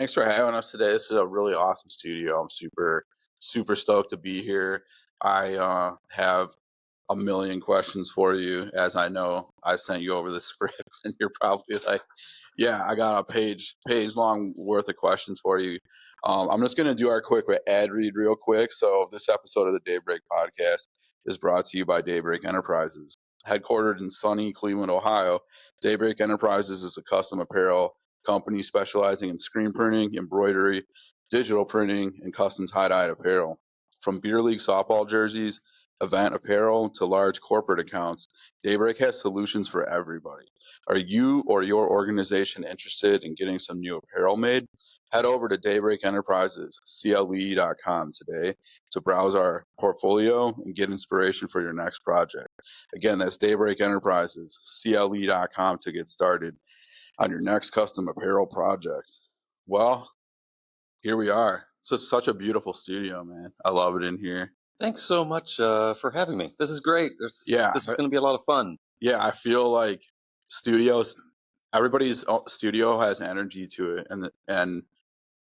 Thanks for having us today. This is a really awesome studio. I'm super stoked to be here. I have a million questions for you, as I know I sent you over the scripts, and you're probably like, "Yeah, I got a page long worth of questions for you." I'm just gonna do our quick ad read real quick. So this episode of the Daybreak podcast is brought to you by Daybreak Enterprises. Headquartered in sunny Cleveland, Ohio, Daybreak Enterprises is a custom apparel company specializing in screen printing, embroidery, digital printing, and custom tie-dyed apparel. From beer league softball jerseys, event apparel, to large corporate accounts, Daybreak has solutions for everybody. Are you or your organization interested in getting some new apparel made? Head over to Daybreak Enterprises, CLE.com today to browse our portfolio and get inspiration for your next project. Again, that's Daybreak Enterprises, CLE.com to get started on your next custom apparel project. Well, here we are. It's such a beautiful studio, man. I love it in here. Thanks so much for having me. This is great. This is going to be a lot of fun. Yeah, I feel like everybody's studio has energy to it, and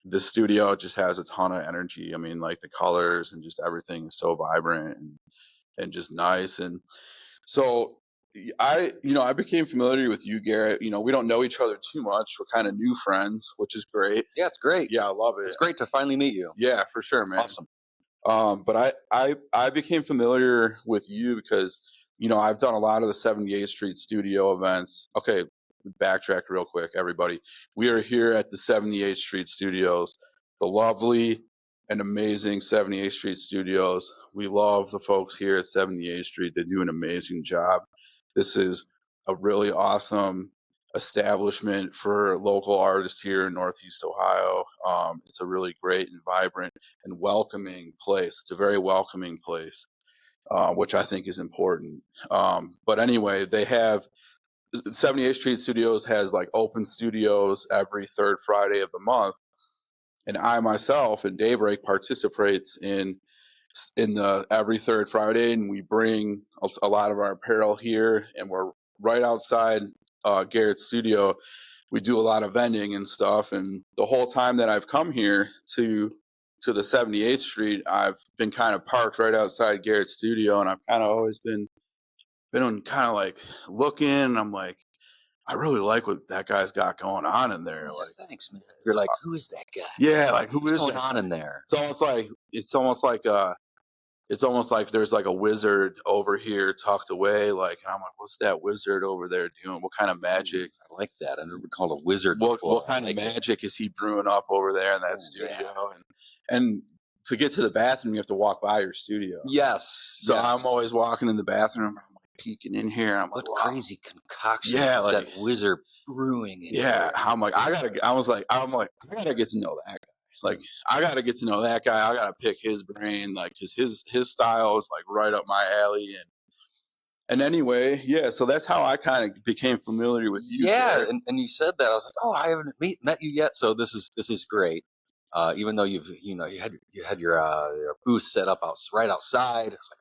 the studio just has a ton of energy. I mean, like the colors and just everything is so vibrant and just nice. And so I became familiar with you, Garrett. We don't know each other too much. We're kind of new friends, which is great. Yeah, it's great. Yeah, I love it. It's great to finally meet you. Yeah, for sure, man. Awesome. But I became familiar with you because, I've done a lot of the 78th Street studio events. Okay, backtrack real quick, everybody. We are here at the 78th Street Studios, the lovely and amazing 78th Street Studios. We love the folks here at 78th Street. They do an amazing job. This is a really awesome establishment for local artists here in Northeast Ohio. It's a really great and vibrant and welcoming place. It's a very welcoming place, which I think is important. But anyway, they have 78th Street Studios has like open studios every third Friday of the month. And I myself in Daybreak participates in the every third Friday, and we bring a lot of our apparel here, and we're right outside Garrett's studio. We do a lot of vending and stuff, and the whole time that I've come here to the 78th Street, I've been kind of parked right outside Garrett's studio, and I've kind of always been kind of like looking, and I'm like, I really like what that guy's got going on in there. Like, thanks, man. You're like, who is that guy? Yeah, like what's going on in there? It's almost like there's like a wizard over here tucked away. Like, and I'm like, what's that wizard over there doing? What kind of magic? I like that. I never called a wizard. What kind of magic is he brewing up over there in that studio? Yeah. And to get to the bathroom, you have to walk by your studio. Yes. So I'm always walking in the bathroom. I'm like peeking in here. I'm what like, wow. Crazy concoction is like, that wizard brewing in here? I'm like, I gotta get to know that guy. Like, I gotta get to know that guy. I gotta pick his brain. Like, his style is like right up my alley. And anyway, yeah. So that's how I kind of became familiar with you. Yeah, and you said that, I was like, oh, I haven't met you yet. So this is great. Even though you had your booth set up right outside. It's like,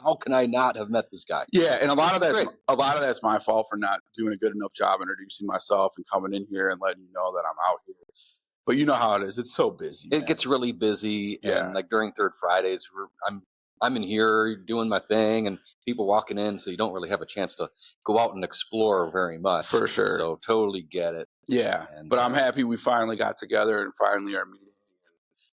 how can I not have met this guy? Yeah, and a lot of that's my fault for not doing a good enough job introducing myself and coming in here and letting you know that I'm out here. But you know how it is. It's so busy. It gets really busy, and like during third Fridays, I'm in here doing my thing, and people walking in, so you don't really have a chance to go out and explore very much. For sure. So totally get it. Yeah, but I'm happy we finally got together and finally are meeting.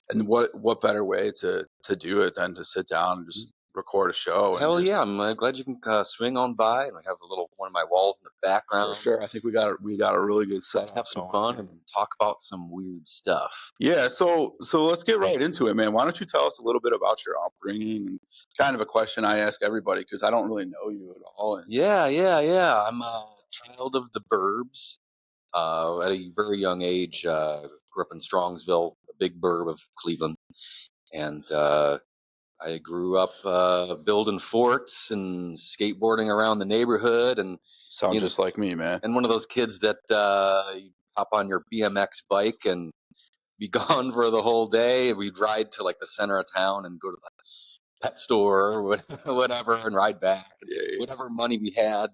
And what better way to do it than to sit down and just record a show? Hell yeah! I'm glad you can swing on by, and I have one of my walls in the background. For sure, I think we got a really good set. Let's have some fun and talk about some weird stuff. Yeah, so let's get right into it, man. Why don't you tell us a little bit about your upbringing? And kind of a question I ask everybody because I don't really know you at all. Yeah. I'm a child of the burbs. At a very young age, grew up in Strongsville, a big burb of Cleveland, and I grew up building forts and skateboarding around the neighborhood. And sounds just like me, man. And one of those kids that you hop on your BMX bike and be gone for the whole day. We'd ride to like the center of town and go to the pet store or whatever and ride back. Yeah. Whatever money we had,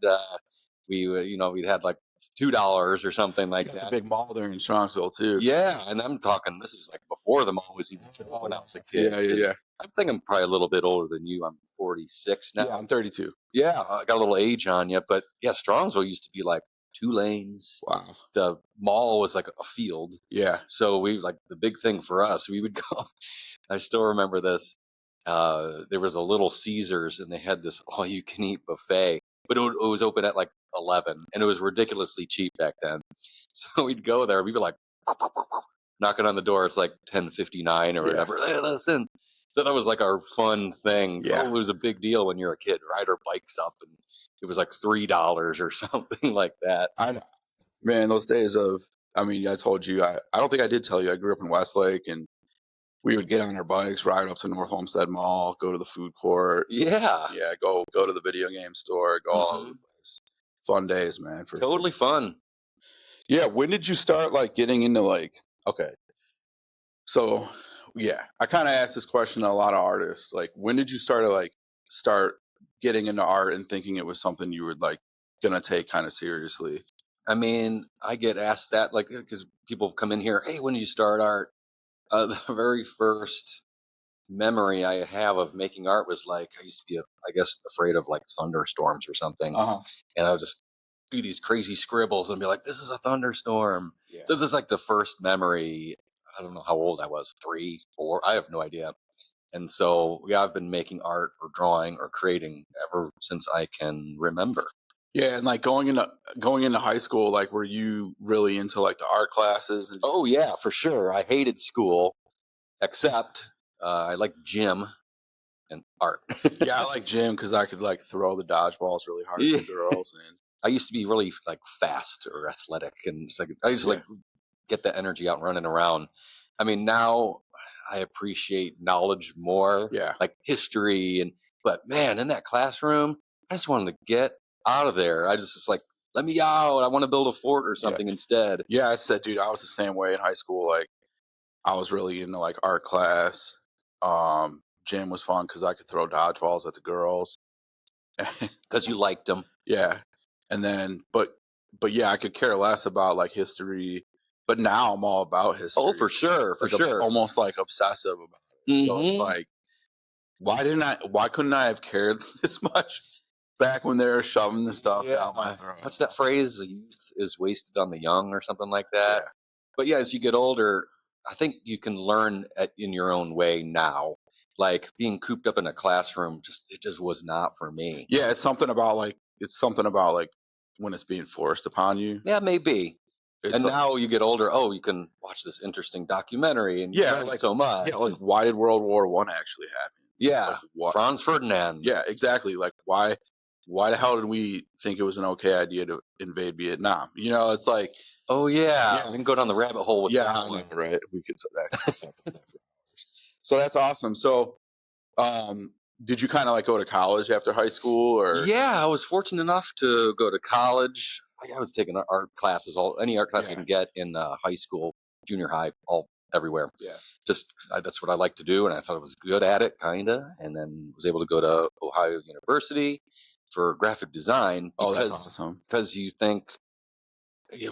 we'd had like $2 or something like Got the that. big mall there in Strongsville too. Yeah, and I'm talking, this is like before the mall was even when I was a kid. Yeah. I think I'm probably a little bit older than you. I'm 46 now. Yeah, I'm 32. Yeah, I got a little age on you, but yeah, Strongsville used to be like 2 lanes. Wow. The mall was like a field. Yeah. So we like the big thing for us, we would go. I still remember this. There was a Little Caesars and they had this all you can eat buffet, but it was open at like 11 and it was ridiculously cheap back then. So we'd go there. We'd be like knocking on the door. It's like 10:59 or whatever. Hey, listen. So that was like our fun thing. Yeah. Oh, it was a big deal when you're a kid. Ride our bikes up and it was like $3 or something like that. Man, those days of, I mean, I told you, I don't think I did tell you, I grew up in Westlake and we would get on our bikes, ride up to North Homestead Mall, go to the food court. Yeah. Yeah, go to the video game store, go all over the place. Fun days, man. For Totally fun. Yeah, when did you start like getting into like, okay. So, yeah, I kind of asked this question to a lot of artists. Like, when did you start getting into art and thinking it was something you were like gonna take kind of seriously? I mean, I get asked that like because people come in here, hey, when did you start art? The very first memory I have of making art was like I used to be, I guess, afraid of like thunderstorms or something, and I would just do these crazy scribbles and be like, "This is a thunderstorm." Yeah. So this is like the first memory. I don't know how old I was, 3, 4. I have no idea. And so yeah, I've been making art or drawing or creating ever since I can remember. Yeah, and like going into high school, like were you really into like the art classes? And Oh yeah, for sure. I hated school, except I liked gym and art. yeah, I like gym because I could like throw the dodgeballs really hard at the girls. And I used to be really like fast or athletic, and it's like I used to like get the energy out and running around. I mean, now I appreciate knowledge more, like history, but man, in that classroom, I just wanted to get out of there. I just like, let me out. I want to build a fort or something instead. Yeah, I said, dude, I was the same way in high school. Like, I was really into like art class. Gym was fun because I could throw dodgeballs at the girls. Because you liked them. Yeah, and then, but yeah, I could care less about like history. But now I'm all about history. Oh, for sure, for sure. Almost like obsessive about it. So it's like, why couldn't I have cared this much back when they were shoving the stuff down my throat? What's that phrase? The youth is wasted on the young or something like that. Yeah. But yeah, as you get older, I think you can learn in your own way now. Like being cooped up in a classroom, it just was not for me. Yeah, it's something about like when it's being forced upon you. Yeah, maybe. And now you get older. Oh, you can watch this interesting documentary and learn like so much. Yeah, like why did World War I actually happen? Yeah, like, Franz Ferdinand. Yeah, exactly. Like why the hell did we think it was an okay idea to invade Vietnam? You know, it's like, oh yeah, we can go down the rabbit hole with that one. Right? We could talk about that for hours. So that's awesome. So, did you kind of like go to college after high school, or? Yeah, I was fortunate enough to go to college. I was taking art classes, any art class I can get in high school, junior high, everywhere. Yeah, just that's what I like to do, and I thought I was good at it, kinda. And then was able to go to Ohio University for graphic design. Oh, that's awesome. Because you think,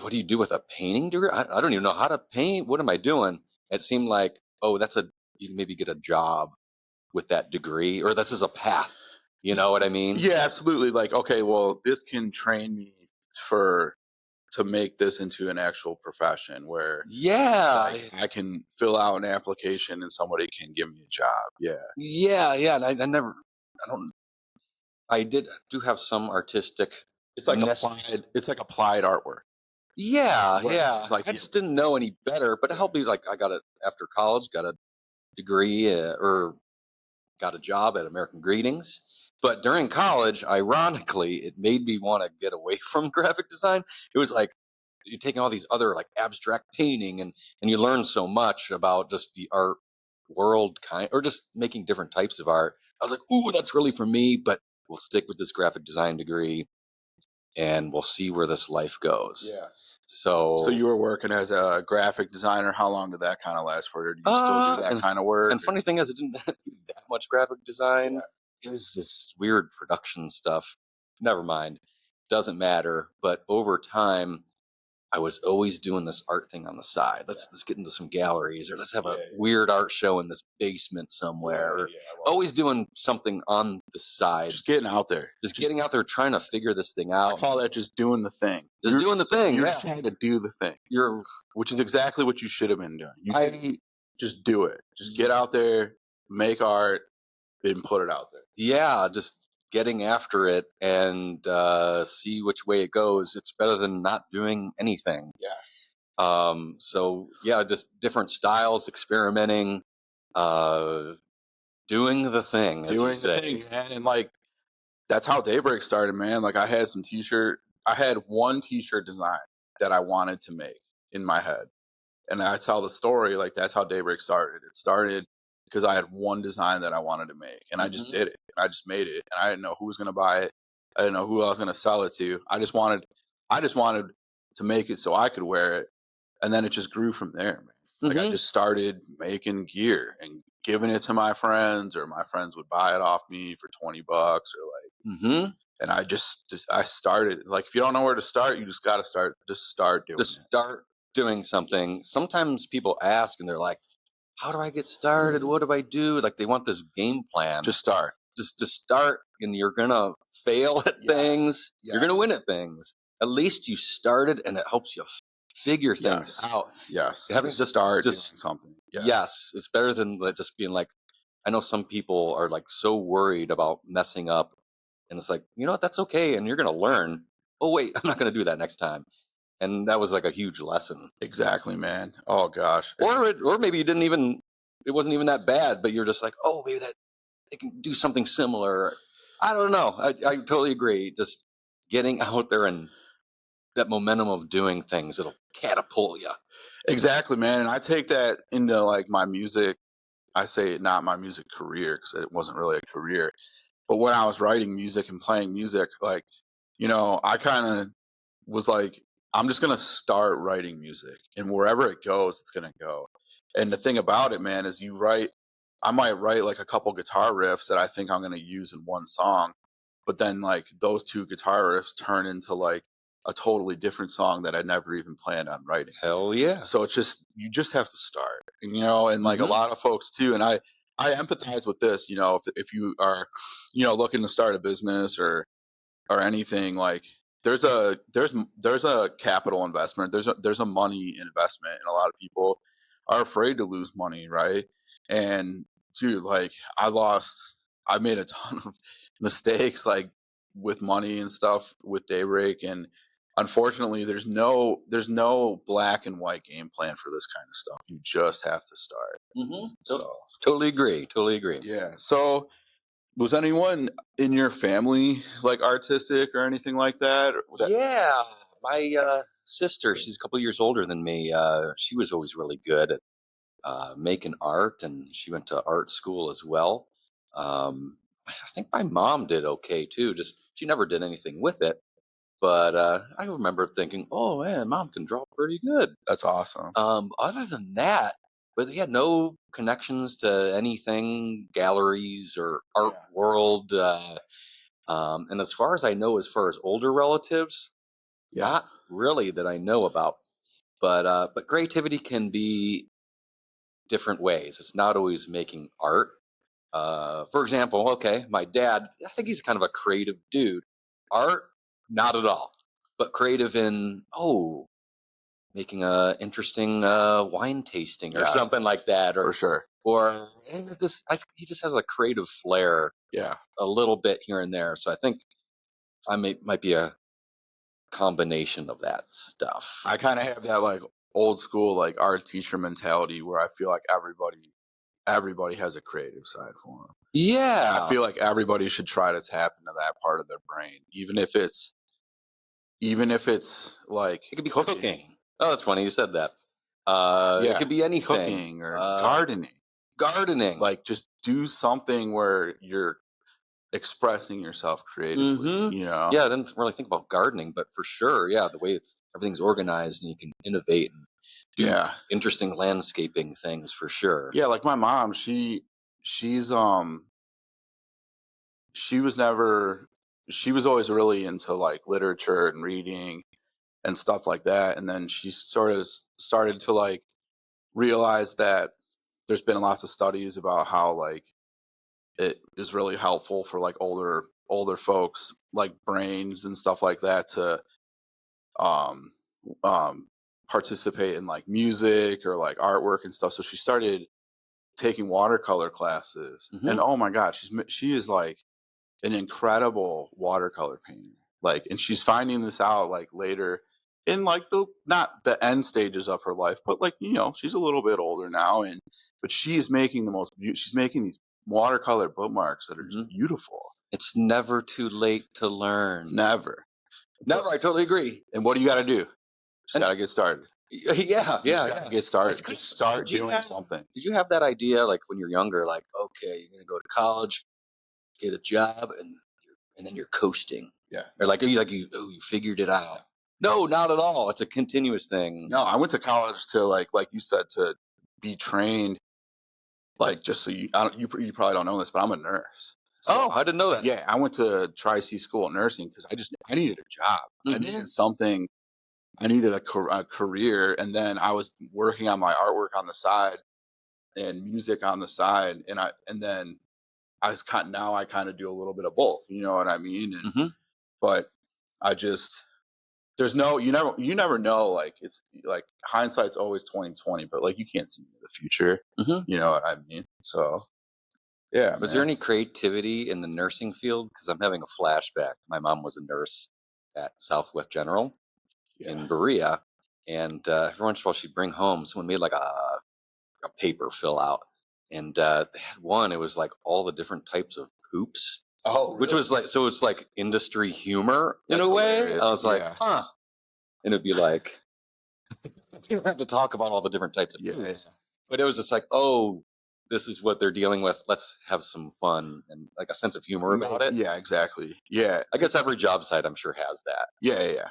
what do you do with a painting degree? I don't even know how to paint. What am I doing? It seemed like, you can maybe get a job with that degree, or this is a path. You know what I mean? Yeah, absolutely. Like, okay, well, this can train me to make this into an actual profession where I can fill out an application and somebody can give me a job. Yeah. And I do have some artistic. It's like applied artwork. Yeah. Like, I just didn't know any better, but it helped me. Like I got it after college, got a degree or got a job at American Greetings. But during college, ironically, it made me want to get away from graphic design. It was like you're taking all these other like abstract painting and you learn so much about just the art world or just making different types of art. I was like, ooh, that's really for me, but we'll stick with this graphic design degree and we'll see where this life goes. Yeah. So you were working as a graphic designer. How long did that kind of last for you? Do you still do that kind of work? And funny thing is, I didn't do that much graphic design. Yeah. It was this weird production stuff. Never mind. Doesn't matter. But over time, I was always doing this art thing on the side. Let's get into some galleries, or let's have a weird art show in this basement somewhere. Or always doing something on the side. Just getting out there. Just getting out there, trying to figure this thing out. I call that just doing the thing. Just doing the thing. You're just trying to do the thing. Which is exactly what you should have been doing. You should just do it. Just get out there, make art, and put it out there. Yeah, just getting after it and see which way it goes. It's better than not doing anything. Yes. So yeah, just different styles, experimenting, doing the thing. Doing the thing, man. And like, that's how Daybreak started, man. Like I had one t-shirt design that I wanted to make in my head. And I tell the story, like that's how Daybreak started. It started because I had one design that I wanted to make, and I just did it. I just made it, and I didn't know who was going to buy it. I didn't know who I was going to sell it to. I just wanted to make it so I could wear it, and then it just grew from there, man. Like I just started making gear and giving it to my friends, or my friends would buy it off me for $20 or like. And I started. Like if you don't know where to start, you just got to start. Just start doing. Start doing something. Sometimes people ask, and they're like, how do I get started? What do I do? Like they want this game plan. Just start. Just start, and you're gonna fail at things. You're gonna win at things. At least you started, and it helps you figure things out. Yes. Having to start doing something. Yes, it's better than just being like. I know some people are like so worried about messing up, and it's like, you know what? That's okay, and you're gonna learn. Oh wait, I'm not gonna do that next time. And that was like a huge lesson. Exactly, man. Oh gosh. Or maybe you didn't even. It wasn't even that bad, but you're just like, oh, maybe they can do something similar. I don't know. I totally agree. Just getting out there and that momentum of doing things, it'll catapult you. Exactly, man. And I take that into like my music. I say not my music career because it wasn't really a career. But when I was writing music and playing music, like, you know, I kind of was like, I'm just going to start writing music, and wherever it goes, it's going to go. And the thing about it, man, is I might write like a couple guitar riffs that I think I'm going to use in one song, but then like those two guitar riffs turn into like a totally different song that I never even planned on writing. Hell yeah. So it's just, you just have to start, and, you know, and like a lot of folks too. And I empathize with this, you know, if you are, you know, looking to start a business or anything, like there's a capital investment. There's a money investment, and a lot of people are afraid to lose money. Right. And dude, like I made a ton of mistakes, like with money and stuff with Daybreak, and unfortunately there's no black and white game plan for this kind of stuff. You just have to start. So totally agree. Yeah. So was anyone in your family like artistic or anything like that? Yeah. My sister, she's a couple years older than me. She was always really good at making art, and she went to art school as well. I think my mom did okay too. Just she never did anything with it, but I remember thinking, "Oh man, mom can draw pretty good." That's awesome. Other than that, but yeah, no connections to anything, galleries or art world. And as far as I know, as far as older relatives, not really that I know about. But creativity can be different ways. It's not always making art. For example, okay, my dad, I think he's kind of a creative dude. Art, not at all. But creative in, making a interesting wine tasting or something like that. Or, for sure. Or it's just, he just has a creative flair. Yeah. A little bit here and there. So I think I might be a combination of that stuff. I kind of have that like old school like art teacher mentality where I feel like everybody has a creative side for them. Yeah. And I feel like everybody should try to tap into that part of their brain, even if it's like it could be cooking. Oh, that's funny you said that. It could be anything. Cooking or gardening. Like just do something where you're expressing yourself creatively. You know? Yeah, I didn't really think about gardening, but for sure, yeah, the way everything's organized and you can innovate and do interesting landscaping things for sure. Yeah, like my mom, she was always really into like literature and reading, and stuff like that. And then she sort of started to like realize that there's been lots of studies about how like it is really helpful for like older folks like brains and stuff like that to um participate in like music or like artwork and stuff. So she started taking watercolor classes, and oh my god, she is like an incredible watercolor painter. Like, and she's finding this out like later in like the not the end stages of her life, but like she's a little bit older now, and but she is making she's making these watercolor bookmarks that are just beautiful. It's never too late to learn. It's never. I totally agree. And what do you got to do? Just got to get started. Yeah. Get started. Just start doing something. Did you have that idea like when you're younger, like, okay, you're gonna go to college, get a job, and then you're coasting? Yeah. Or like you figured it out. No, not at all. It's a continuous thing. No, I went to college to like you said, to be trained. Like, just so you probably don't know this, but I'm a nurse. So, I didn't know that. Yeah, I went to Tri-C School of Nursing because I needed a job. I needed something. I needed a career, and then I was working on my artwork on the side and music on the side, and then I kind of do a little bit of both. You know what I mean? And, but I just you never know. Like, it's like hindsight's always 20/20, but like you can't see the future. You know what I mean? So. Yeah. Was there any creativity in the nursing field? Because I'm having a flashback. My mom was a nurse at Southwest General in Berea, and every once in a while she'd bring home someone made like a paper fill out, and they had one. It was like all the different types of hoops. Oh, really? Which was like, so it's like industry humor in a way. Hilarious. I was like, huh, and it'd be like, you don't have to talk about all the different types of hoops, but it was just like, oh, this is what they're dealing with. Let's have some fun and like a sense of humor about it. Yeah, exactly. Yeah. I guess every job site I'm sure has that. Yeah.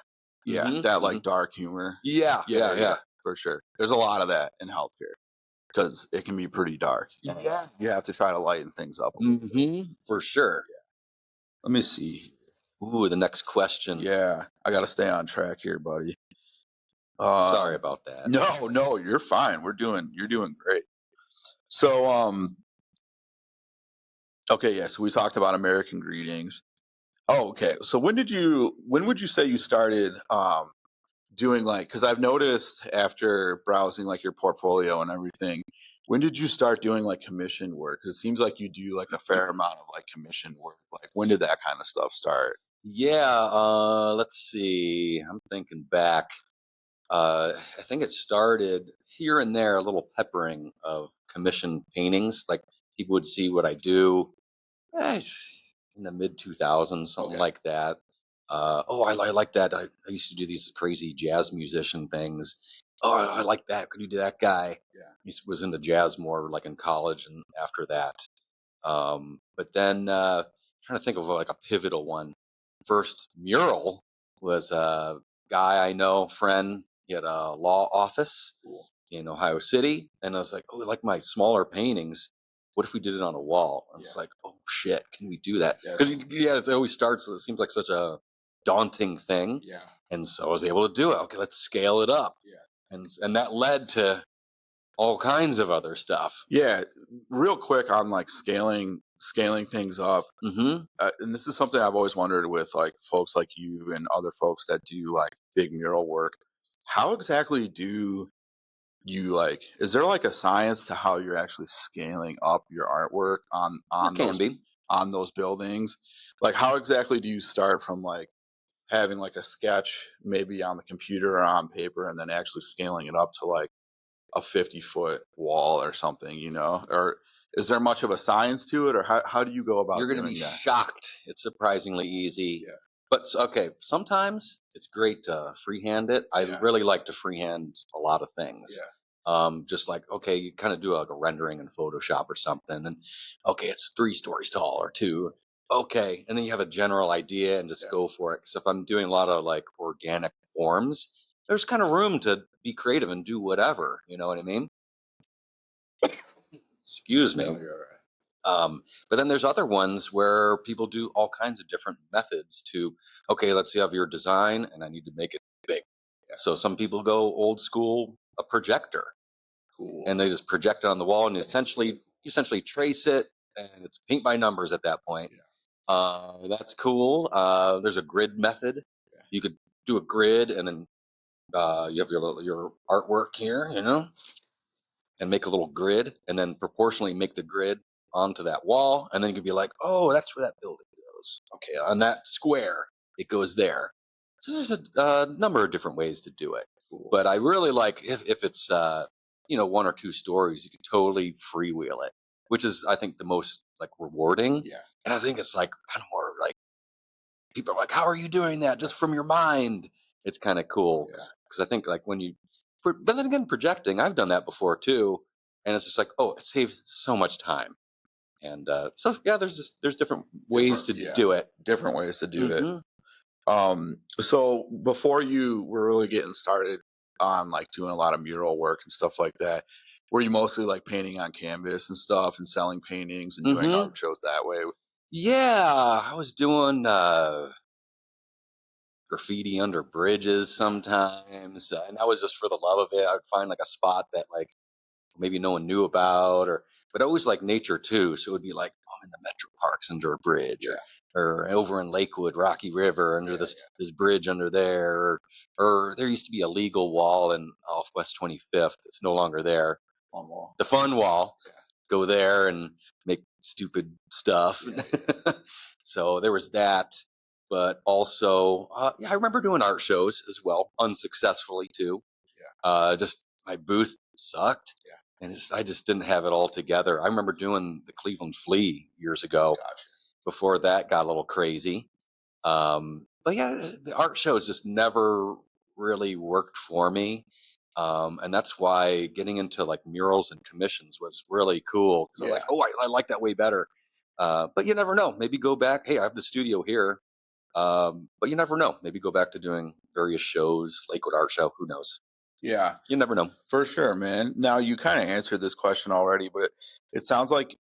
That like dark humor. Yeah. For sure. There's a lot of that in healthcare because it can be pretty dark. Yeah. You have to try to lighten things up. For sure. Yeah. Let me see. Ooh, the next question. Yeah. I got to stay on track here, buddy. Sorry about that. No, you're fine. You're doing great. So, okay, yeah. So we talked about American Greetings. Oh, okay. So when would you say you started doing like? Because I've noticed after browsing like your portfolio and everything, when did you start doing like commission work? Because it seems like you do like a fair amount of like commission work. Like, when did that kind of stuff start? Yeah. Let's see. I'm thinking back. I think it started here and there, a little peppering of commissioned paintings. Like people would see what I do in the mid 2000s, something like that. I like that. I used to do these crazy jazz musician things. Oh, I like that. Could you do that guy? Yeah. He was into jazz more like in college and after that. But then trying to think of like a pivotal one. First mural was a guy I know, friend. He had a law office in Ohio City. And I was like, oh, I like my smaller paintings. What if we did it on a wall? And it's like, oh, shit, can we do that? Because, it always starts, it seems like such a daunting thing. Yeah. And so I was able to do it. Okay, let's scale it up. Yeah. And that led to all kinds of other stuff. Yeah. Real quick on like scaling things up. And this is something I've always wondered with like folks like you and other folks that do like big mural work. How exactly do you like, is there like a science to how you're actually scaling up your artwork on those buildings? Like, how exactly do you start from like having like a sketch maybe on the computer or on paper and then actually scaling it up to like a 50-foot wall or something, or is there much of a science to it, or how do you go about it? You're going to be shocked. It's surprisingly easy. Yeah. But okay, sometimes it's great to freehand it. I really like to freehand a lot of things. Yeah. Just like, okay, you kind of do like a rendering in Photoshop or something, and okay, it's 3 stories tall or 2. Okay, and then you have a general idea and just go for it. So if I'm doing a lot of like organic forms, there's kind of room to be creative and do whatever. You know what I mean? Excuse me. No, you're all right. But then there's other ones where people do all kinds of different methods to, okay, let's have your design and I need to make it big. So some people go old school, a projector, Cool. and they just project it on the wall, and you essentially trace it, and it's paint by numbers at that point. That's cool. There's a grid method. You could do a grid, and then you have your artwork here, and make a little grid, and then proportionally make the grid onto that wall, and then you could be like, oh, that's where that building goes. Okay, on that square, it goes there. So there's a number of different ways to do it. Cool. But I really like if it's 1 or 2 stories, you can totally freewheel it, which is I think the most like rewarding. Yeah. And I think it's like kind of more like people are like, how are you doing that just from your mind? It's kind of cool because I think like but then again, projecting, I've done that before too, and it's just like, oh, it saves so much time. And so yeah, there's different ways to do it. Different ways to do it. So before you were really getting started on like doing a lot of mural work and stuff like that, were you mostly like painting on canvas and stuff and selling paintings and doing art shows that way? Yeah, I was doing graffiti under bridges sometimes, and that was just for the love of it. I'd find like a spot that like maybe no one knew about, but I always like nature too. So it would be like, I'm in the metro parks under a bridge, or over in Lakewood, Rocky River under this bridge under there, or there used to be a legal wall off West 25th. It's no longer there. Fun wall. The fun wall. Go there and make stupid stuff. So there was that. But also, I remember doing art shows as well, unsuccessfully too. Just my booth sucked, and I just didn't have it all together. I remember doing the Cleveland Flea years ago. Before that got a little crazy. But yeah, the art shows just never really worked for me. And that's why getting into like murals and commissions was really cool. Because I'm like, oh, I like that way better. But you never know. Maybe go back. Hey, I have the studio here. But you never know. Maybe go back to doing various shows, Lakewood Art Show. Who knows? Yeah. You never know. For sure, man. Now, you kind of answered this question already, but it sounds like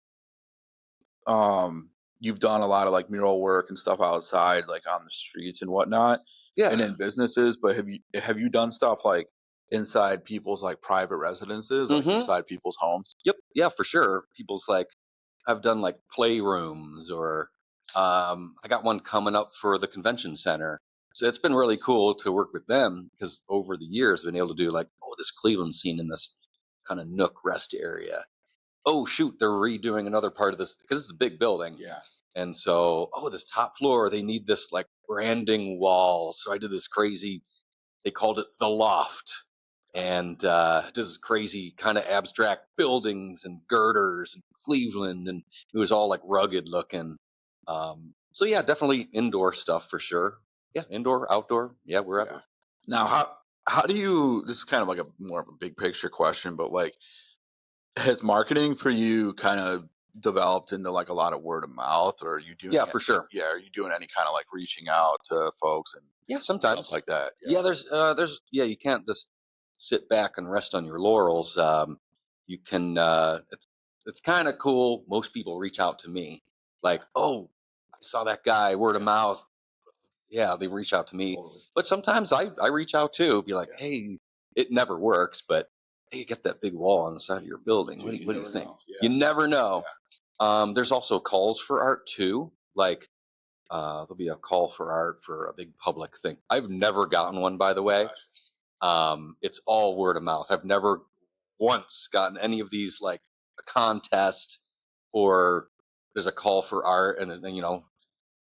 you've done a lot of like mural work and stuff outside, like on the streets and whatnot. Yeah. And in businesses, but have you done stuff like inside people's like private residences, like inside people's homes? Yep. Yeah, for sure. People's like, I've done like playrooms, or I got one coming up for the convention center. So it's been really cool to work with them because over the years I've been able to do like, oh, this Cleveland scene in this kind of nook rest area. Oh, shoot, they're redoing another part of this because it's a big building. Yeah. And so, this top floor, they need this like branding wall. So I did this crazy, they called it the loft. And this crazy kind of abstract buildings and girders and Cleveland. And it was all like rugged looking. So yeah, definitely indoor stuff for sure. Yeah, indoor, outdoor, wherever. Yeah. Now, how do you? This is kind of like more of a big picture question, but like, has marketing for you kind of developed into like a lot of word of mouth, or are you doing? Yeah, for sure. Yeah, are you doing any kind of like reaching out to folks and sometimes stuff like that? Yeah, there's you can't just sit back and rest on your laurels. You can. It's kind of cool. Most people reach out to me, like, oh, I saw that guy, word of mouth. Yeah, they reach out to me. Totally. But sometimes I reach out too, be like, hey, it never works, but hey, you get that big wall on the side of your building. Dude, what do you think? You never know. There's also calls for art too. Like there'll be a call for art for a big public thing. I've never gotten one, by the way. It's all word of mouth. I've never once gotten any of these like a contest or there's a call for art, and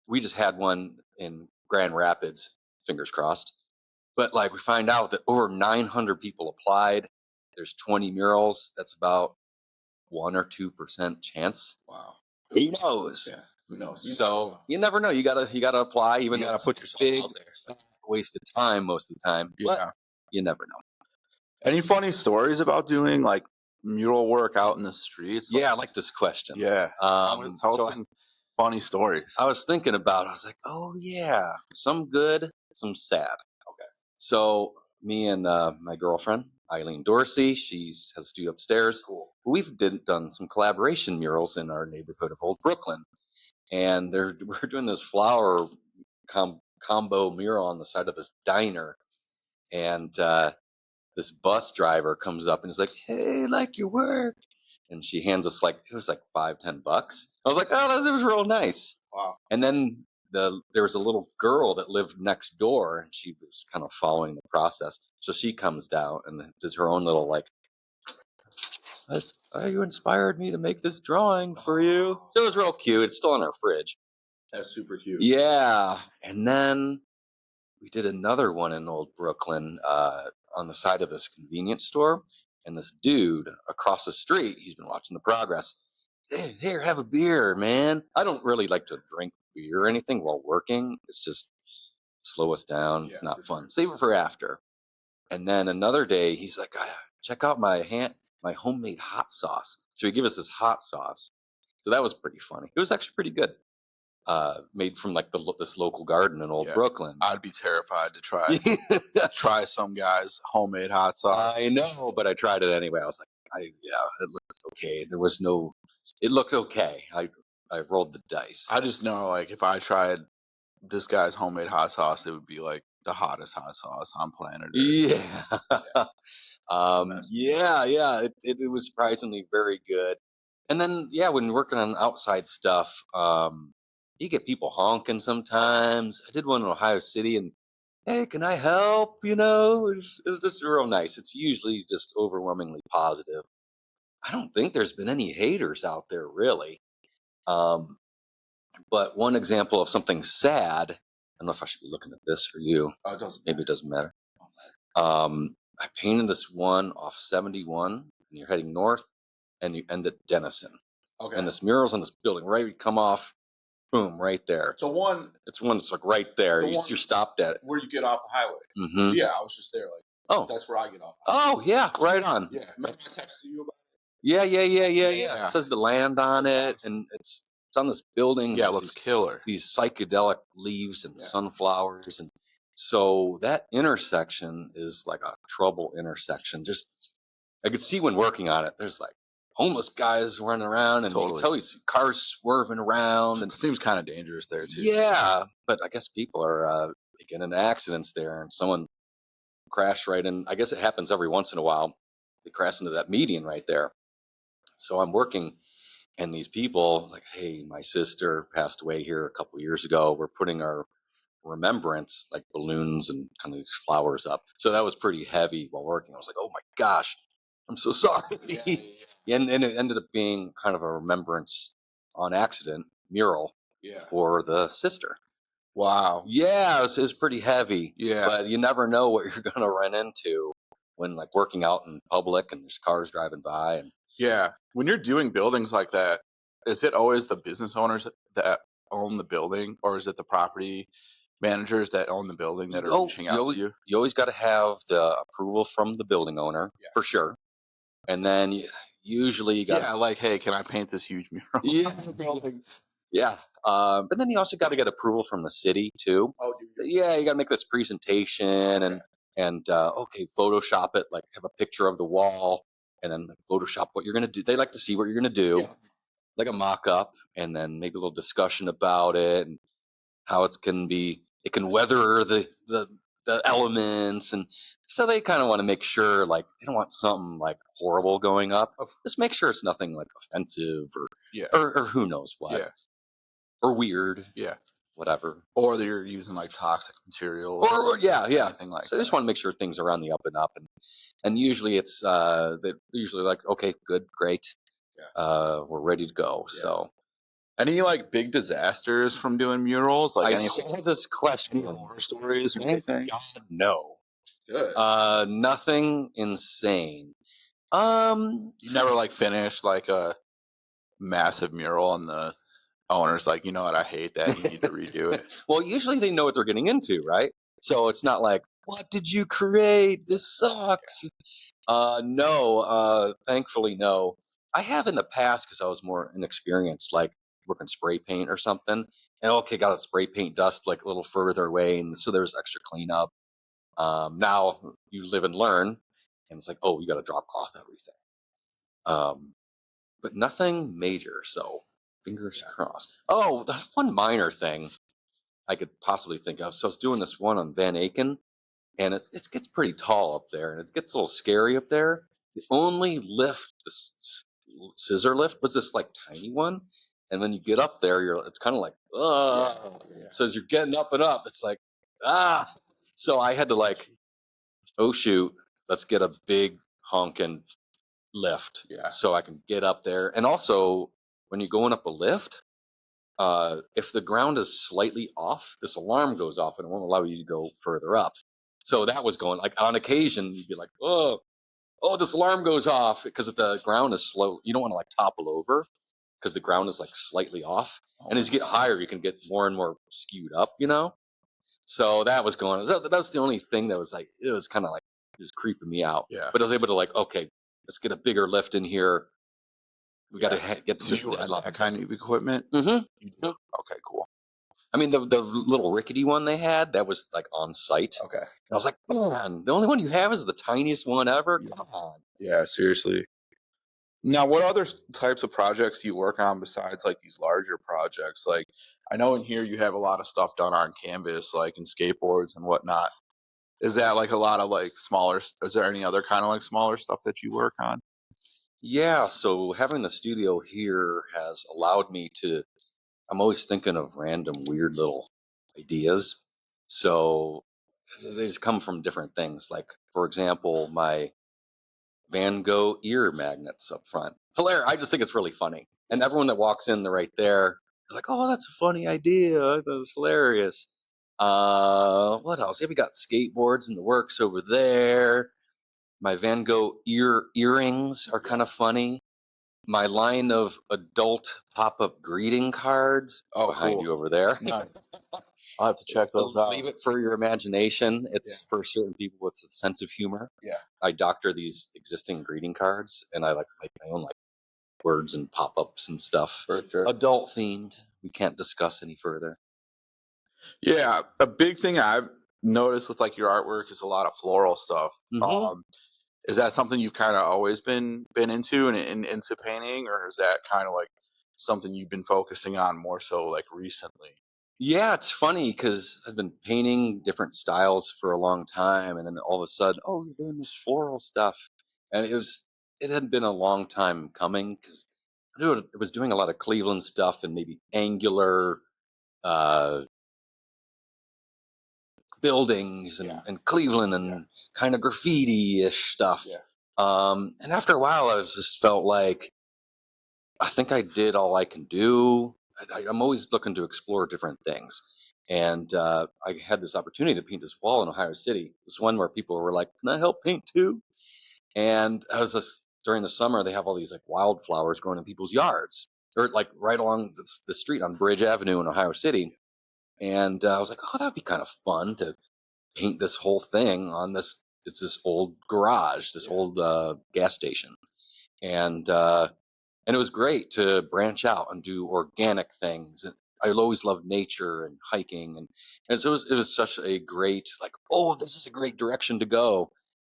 we just had one in Grand Rapids, fingers crossed. But like we find out that over 900 people applied. There's 20 murals. That's about 1 or 2% chance. Wow. Who knows? Yeah. Who knows? You never know. You gotta apply. Even you gotta put yourself out there. Waste of time most of the time. Yeah. But you never know. Any funny stories about doing like mural work out in the streets? Yeah, I like this question. Yeah. Tell us some funny stories. I was thinking about it. I was like, oh yeah, some good, some sad. Okay. So me and my girlfriend, Eileen Dorsey, she has a studio upstairs. Cool. We've done some collaboration murals in our neighborhood of Old Brooklyn. And we're doing this flower combo mural on the side of this diner. And this bus driver comes up and is like, "Hey, like your work," and she hands us like, it was like $5-10. I was like, "Oh, that was real nice." Wow. And then there was a little girl that lived next door, and she was kind of following the process. So she comes down and does her own little like, "You inspired me to make this drawing for you." So it was real cute. It's still in our fridge. That's super cute. Yeah. And then we did another one in Old Brooklyn on the side of this convenience store. And this dude across the street, he's been watching the progress. "Hey, here, have a beer, man." I don't really like to drink beer or anything while working. It's just slow us down. It's not fun. Save it for after. And then another day, he's like, "Check out my homemade hot sauce." So he gave us his hot sauce. So that was pretty funny. It was actually pretty good. Made from like this local garden in Old Brooklyn. I'd be terrified to try some guy's homemade hot sauce. I know, but I tried it anyway. I was like, it looked okay. It looked okay. I rolled the dice. I just know, like, if I tried this guy's homemade hot sauce, it would be like the hottest hot sauce on planet Earth. Yeah. It was surprisingly very good. And then, when working on outside stuff, you get people honking sometimes. I did one in Ohio City, and "Hey, can I help?" It's just real nice. It's usually just overwhelmingly positive. I don't think there's been any haters out there, really. But one example of something sad, I don't know if I should be looking at this or you. Oh, it doesn't Maybe it doesn't matter. I painted this one off 71, and you're heading north, and you end at Denison. Okay. And this mural's on this building, right? You come off, boom, right there. It's one that's like right there. You're stopped at it. Where you get off the highway. Mm-hmm. Yeah, I was just there. Like, oh, that's where I get off. Oh, yeah, right on. Yeah, remember I texted you about it? Yeah. It says the land on it, and it's on this building. Yeah, it looks killer. These psychedelic leaves and sunflowers, and so that intersection is like a trouble intersection. Just I could see when working on it. There's like homeless guys running around, and you can tell you see cars swerving around, and it seems kind of dangerous there too. Yeah, but I guess people are getting into accidents there, and someone crashed right in. I guess it happens every once in a while. They crash into that median right there. So I'm working, and these people like, "Hey, my sister passed away here a couple years ago. We're putting our remembrance, like balloons and kind of these flowers up." So that was pretty heavy while working. I was like, "Oh my gosh, I'm so sorry." And it ended up being kind of a remembrance on accident mural for the sister. Wow. Yeah, it was pretty heavy. Yeah. But you never know what you're going to run into when like working out in public and there's cars driving by. And yeah. When you're doing buildings like that, is it always the business owners that own the building, or is it the property managers that own the building that are reaching out to you? You always got to have the approval from the building owner for sure. And then usually you got like, "Hey, can I paint this huge mural?" Yeah. But then you also got to get approval from the city too. Oh, yeah, you got to make this presentation and Photoshop it, like have a picture of the wall, and then Photoshop what you're gonna do. They like to see what you're gonna do, like a mock-up, and then maybe a little discussion about it and how it can weather the elements, and so they kind of want to make sure, like, they don't want something like horrible going up. Just make sure it's nothing like offensive or who knows what, or weird, whatever, or they're using like toxic material, or anything like. So I just want to make sure things are on the up and up, and usually it's they're usually like, "Okay, good, great, we're ready to go." So. Any like big disasters from doing murals? Like I saw this question, horror stories or anything? God, no. Good. Nothing insane. You never like finished like a massive mural and the owner's like, "You know what? I hate that. You need to redo it." Well, usually they know what they're getting into, right? So it's not like, "What did you create? This sucks." No. Thankfully, no. I have in the past because I was more inexperienced, like working spray paint or something, and got a spray paint dust like a little further away, and so there was extra cleanup. Now you live and learn, and it's like, "Oh, you got to drop cloth everything." But nothing major, so fingers crossed. Oh, that's one minor thing I could possibly think of. So I was doing this one on Van Aken, and it gets pretty tall up there, and it gets a little scary up there. The only lift, scissor lift, was this like tiny one, and when you get up there, it's kind of like, Yeah. So as you're getting up and up, it's like, ah. So I had to like, oh shoot, let's get a big honking lift, so I can get up there. And also, when you're going up a lift, if the ground is slightly off, this alarm goes off and it won't allow you to go further up. So that was going, like, on occasion, you'd be like, oh, this alarm goes off, because the ground is slow. You don't want to like topple over because the ground is like slightly off. And as you get higher, you can get more and more skewed up, So that was going, that was the only thing that was like, it was kind of like, it was creeping me out. Yeah. But I was able to like, okay, let's get a bigger lift in here. We got to get to this deadline. That kind of equipment? Mm-hmm. Okay, cool. I mean, the little rickety one they had, that was like on site. Okay. I was like, man, the only one you have is the tiniest one ever? Come on. Yeah, seriously. Now, what other types of projects do you work on besides like these larger projects? Like, I know in here you have a lot of stuff done on canvas, like in skateboards and whatnot. Is that like a lot of like smaller? Is there any other kind of like smaller stuff that you work on? Yeah, so having the studio here has allowed me to, I'm always thinking of random weird little ideas. So they just come from different things. Like, for example, my Van Gogh ear magnets up front. Hilarious. I just think it's really funny. And everyone that walks in, they're right there. They're like, oh, that's a funny idea. I thought it was hilarious. What else? Yeah, we got skateboards in the works over there. My Van Gogh earrings are kind of funny. My line of adult pop-up greeting cards behind you over there. Nice. I'll have to check those out. Leave it for your imagination. It's for certain people with a sense of humor. Yeah. I doctor these existing greeting cards, and I like make my own like words and pop-ups and stuff. For sure. Adult themed. We can't discuss any further. Yeah, a big thing I've noticed with like your artwork is a lot of floral stuff. Mhm. Is that something you've kind of always been into and into painting, or is that kind of like something you've been focusing on more so like recently? Yeah, it's funny because I've been painting different styles for a long time, and then all of a sudden, oh, you're doing this floral stuff, and it had been a long time coming because I was doing a lot of Cleveland stuff and maybe angular uh, buildings and Cleveland and kind of graffiti-ish stuff. Yeah. And after a while, I just felt like I think I did all I can do. I'm always looking to explore different things. And I had this opportunity to paint this wall in Ohio City. This one where people were like, can I help paint too? And I was just, during the summer, they have all these like wildflowers growing in people's yards. Or like right along the street on Bridge Avenue in Ohio City. And I was like, oh, that'd be kind of fun to paint this whole thing on this. It's this old garage, this old gas station. And it was great to branch out and do organic things. And I always loved nature and hiking, and so it was such a great like, oh, this is a great direction to go.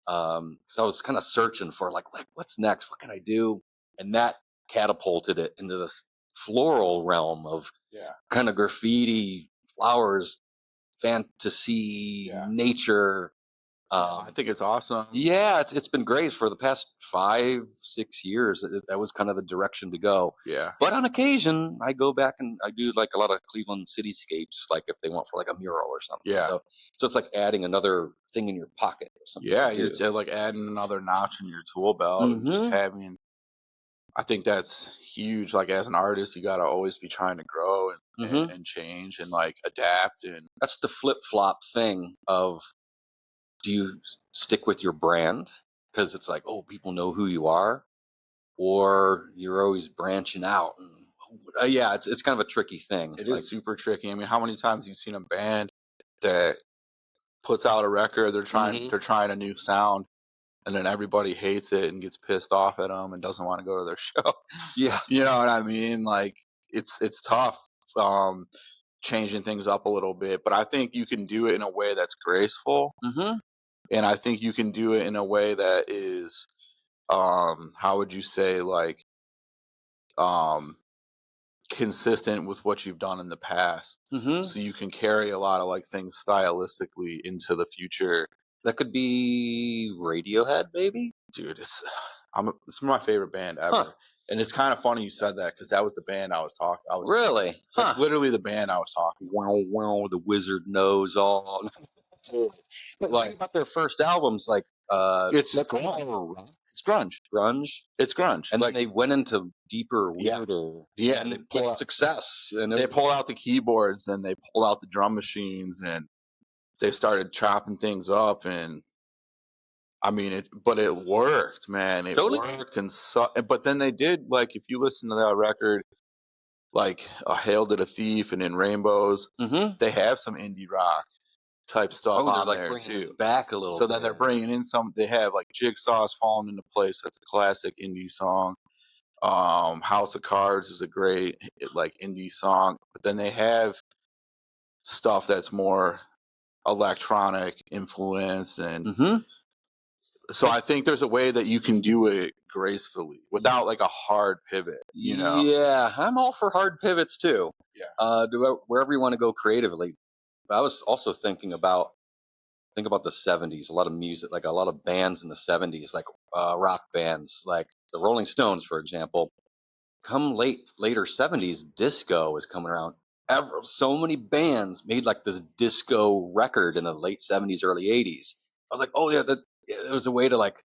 So I was kind of searching for like what's next? What can I do? And that catapulted it into this floral realm of kind of graffiti, flowers, fantasy, nature. I think it's awesome. Yeah, it's been great for the past 5-6 years. That was kind of the direction to go. Yeah. But on occasion, I go back and I do like a lot of Cleveland cityscapes, like if they want for like a mural or something. Yeah. So it's like adding another thing in your pocket or something. Yeah, it's like adding another notch in your tool belt and just having. I think that's huge. Like as an artist, you got to always be trying to grow and change and like adapt. And that's the flip flop thing of. Do you stick with your brand because it's like, oh, people know who you are, or you're always branching out? And it's kind of a tricky thing. It is super tricky. I mean, how many times have you seen a band that puts out a record? They're trying a new sound, and then everybody hates it and gets pissed off at them and doesn't want to go to their show. Yeah, you know what I mean. Like it's tough. Changing things up a little bit, but I think you can do it in a way that's graceful. And I think you can do it in a way that is, how would you say, like, consistent with what you've done in the past. So you can carry a lot of like things stylistically into the future That could be Radiohead, maybe. Dude, it's my favorite band ever. Huh. And it's kind of funny you said that because that was the band I was talking. Really? That's Huh. literally the band I was talking. Wow, wow, the wizard knows all. Dude, But like think about their first albums, like it's that kind of rock, it's grunge. grunge, It's grunge. and like then they went into deeper, Yeah. weirder, Yeah, and they pull out- success. And they pulled out the keyboards and they pulled out the drum machines and they started chopping things up, and I mean but it worked, man. It Totally. worked. And so, but then they did, like, if you listen to that record, like Hail to the Thief and In Rainbows, they have some indie rock type stuff they're on like there bringing too. it back a little. So then they're bringing in some. They have like Jigsaw's Falling Into Place. That's a classic indie song. House of Cards is a great like indie song. But then they have stuff that's more electronic influence, and so I think there's a way that you can do it gracefully without like a hard pivot. You know? Yeah, I'm all for hard pivots too. Yeah. Wherever you want to go creatively. I was also thinking about the 70s. A lot of music, like a lot of bands in the 70s, like rock bands, like the Rolling Stones, for example. Come later 70s, disco is coming around. So many bands made like this disco record in the late 70s, early 80s. I was like, oh yeah, it was a way to like,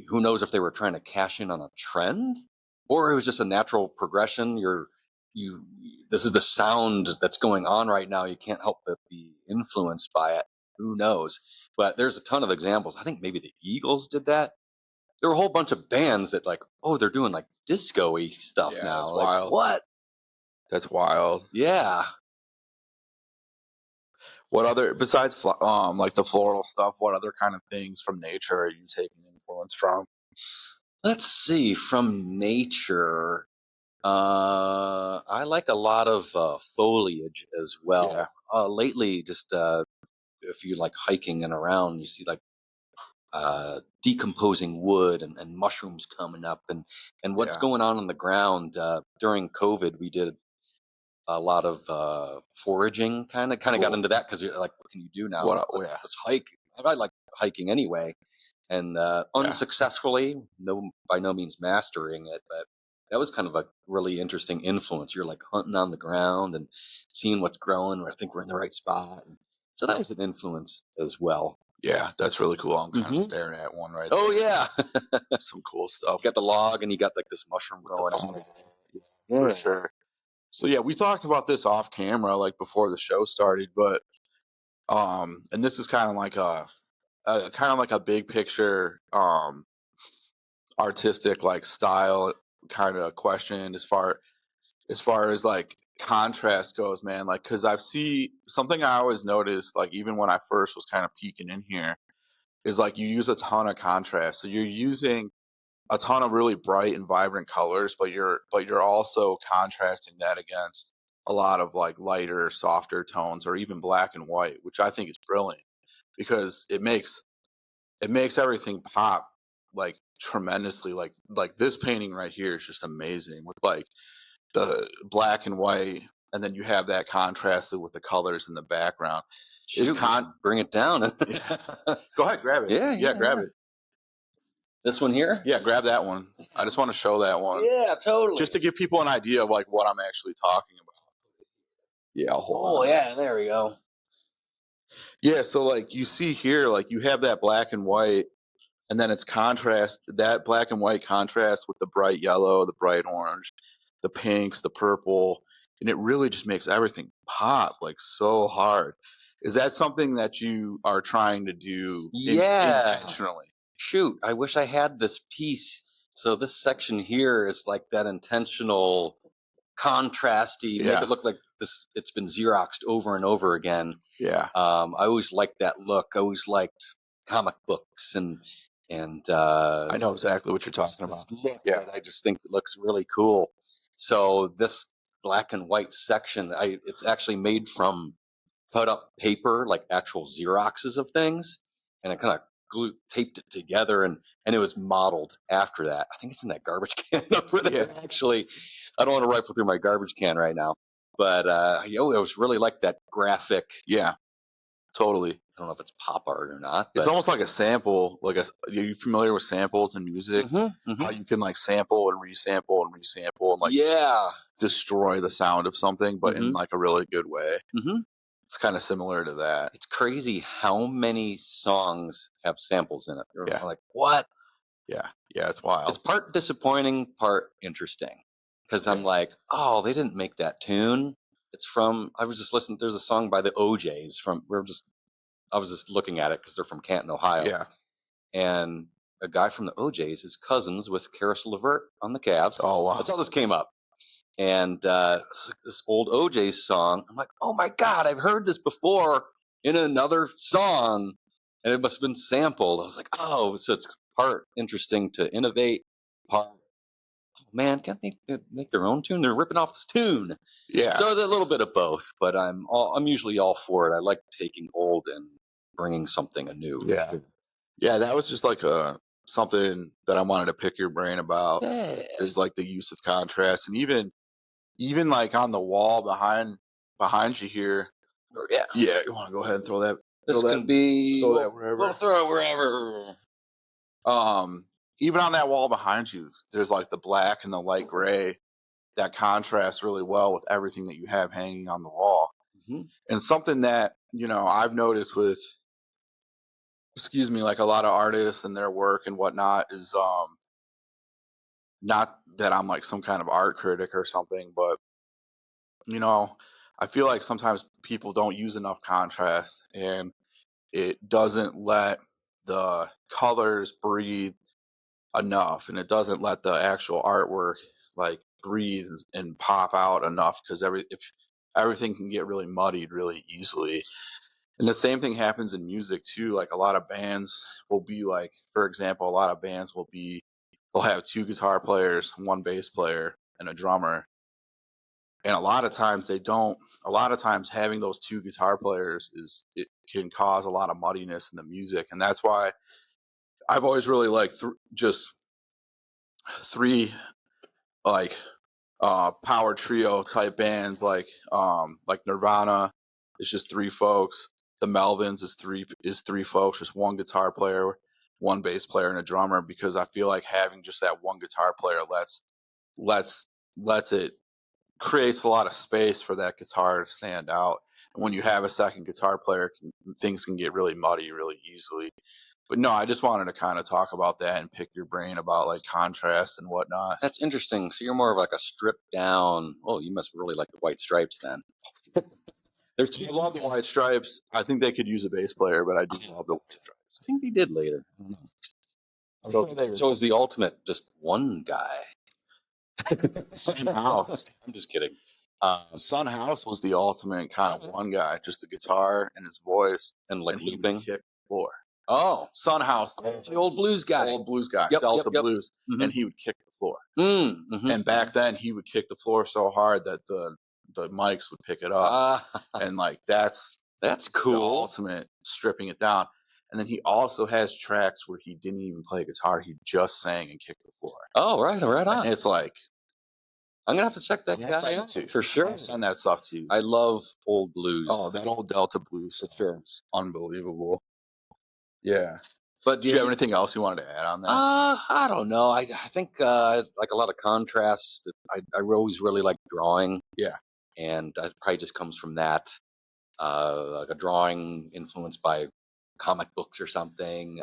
who knows if they were trying to cash in on a trend or it was just a natural progression. This is the sound that's going on right now. You can't help but be influenced by it. Who knows? But there's a ton of examples. I think maybe the Eagles did that. There were a whole bunch of bands that like, oh, they're doing like disco-y stuff now. That's like, wild. What? That's wild. Yeah. What other, besides like the floral stuff, what other kind of things from nature are you taking influence from? Let's see. From nature, I like a lot of foliage as well. Yeah. Lately, just if you like hiking and around, you see like decomposing wood and mushrooms coming up and what's going on the ground. During COVID, we did a lot of foraging, kind of got into that because you're like, what can you do now? Let's hike. I like hiking anyway, and unsuccessfully, by no means mastering it, but that was kind of a really interesting influence. You're like hunting on the ground and seeing what's growing. I think we're in the right spot. So that was an influence as well. Yeah, that's really cool. I'm kind of staring at one right Oh, there. yeah. Some cool stuff. You got the log and you got like this mushroom growing on. For sure. So yeah, we talked about this off camera, like before the show started, but and this is kind of like a big picture artistic like style kind of question as far as like contrast goes, man. Like, because something I always noticed, like even when I first was kind of peeking in here, is like you use a ton of contrast. So you're using a ton of really bright and vibrant colors, but you're also contrasting that against a lot of like lighter, softer tones, or even black and white, which I think is brilliant because it makes everything pop like tremendously. Like this painting right here is just amazing with like the black and white, and then you have that contrasted with the colors in the background. Bring it down. Go ahead, grab it. Yeah, grab it. This one here? Yeah, grab that one. I just want to show that one. Yeah, totally. Just to give people an idea of like what I'm actually talking about. Yeah, hold on. Yeah, there we go. Yeah, so like you see here, like you have that black and white, and then it's that black and white contrast with the bright yellow, the bright orange, the pinks, the purple, and it really just makes everything pop like so hard. Is that something that you are trying to do intentionally? Shoot, I wish I had this piece. So this section here is like that intentional contrasty, make it look like this. It's been Xeroxed over and over again. Yeah. I always liked that look. I always liked comic books and I know exactly what you're talking about. Yeah, I just think it looks really cool. So this black and white section, it's actually made from cut up paper, like actual Xeroxes of things, and I kind of taped it together, and it was modeled after that. I think it's in that garbage can over there. Actually, I don't want to rifle through my garbage can right now, but it was really like that graphic. Yeah, totally. I don't know if it's pop art or not. But It's almost like a sample. Are you familiar with samples in music? How you can like sample and resample and like destroy the sound of something, but in like a really good way. It's kind of similar to that. It's crazy how many songs have samples in it. Yeah. Like, what? Yeah, it's wild. It's part disappointing, part interesting. Because I'm like, oh, they didn't make that tune. It's from, I was just listening, there's a song by the OJs I was just looking at it because they're from Canton, Ohio. Yeah. And a guy from the OJs is cousins with Karis LeVert on the Cavs. Oh, wow. That's how this came up. And this old OJ's song, I'm like, oh my God, I've heard this before in another song. And it must have been sampled. I was like, oh, so it's part interesting to innovate, part, oh man, can't they make their own tune? They're ripping off this tune. Yeah. So a little bit of both, but I'm usually all for it. I like taking old and bringing something anew. Yeah. Yeah, that was just like something that I wanted to pick your brain about. Yeah. Is like the use of contrast, and even like on the wall behind you here. Yeah. Yeah, you want to go ahead and throw that? This can be. Throw that wherever. We'll throw it wherever. Even on that wall behind you, there's like the black and the light gray that contrasts really well with everything that you have hanging on the wall. And something that, I've noticed with, like a lot of artists and their work and whatnot is, not that I'm like some kind of art critic or something, but, I feel like sometimes people don't use enough contrast, and it doesn't let the colors breathe enough, and it doesn't let the actual artwork like breathe and pop out enough, because everything can get really muddied really easily. And the same thing happens in music too. Like a lot of bands will be like, for example, they'll have 2 guitar players, 1 bass player, and a drummer. And a lot of times having those 2 guitar players it can cause a lot of muddiness in the music. And that's why I've always really liked just 3 like power trio type bands, like Nirvana is just 3 folks. The Melvins is 3 folks, just 1 guitar player, 1 bass player, and a drummer, because I feel like having just that 1 guitar player lets it creates a lot of space for that guitar to stand out. And when you have a second guitar player, things can get really muddy really easily. But no, I just wanted to kind of talk about that and pick your brain about like contrast and whatnot. That's interesting. So you're more of like a stripped down. Oh, you must really like the White Stripes then. I love the White Stripes. I think they could use a bass player, but I do love the White Stripes. I think they did later. I don't know. So is the ultimate just one guy? Son House. I'm just kidding. Son House was the ultimate kind of one guy, just the guitar and his voice and like looping. Kick the floor. Oh, Son House, the old blues guy. Delta Blues, and he would kick the floor. And back then, he would kick the floor so hard that the mics would pick it up, and like that's cool. The ultimate stripping it down. And then he also has tracks where he didn't even play guitar; he just sang and kicked the floor. Oh, right on. And it's like, I'm gonna have to check that guy out for sure. I'll send that stuff to you. I love old blues. Oh, that old Delta Blues for sure. Is unbelievable. Yeah. But do you have anything else you wanted to add on that? I don't know. I think like a lot of contrast. I always really like drawing. Yeah. And that probably just comes from that. Like a drawing influenced by comic books or something.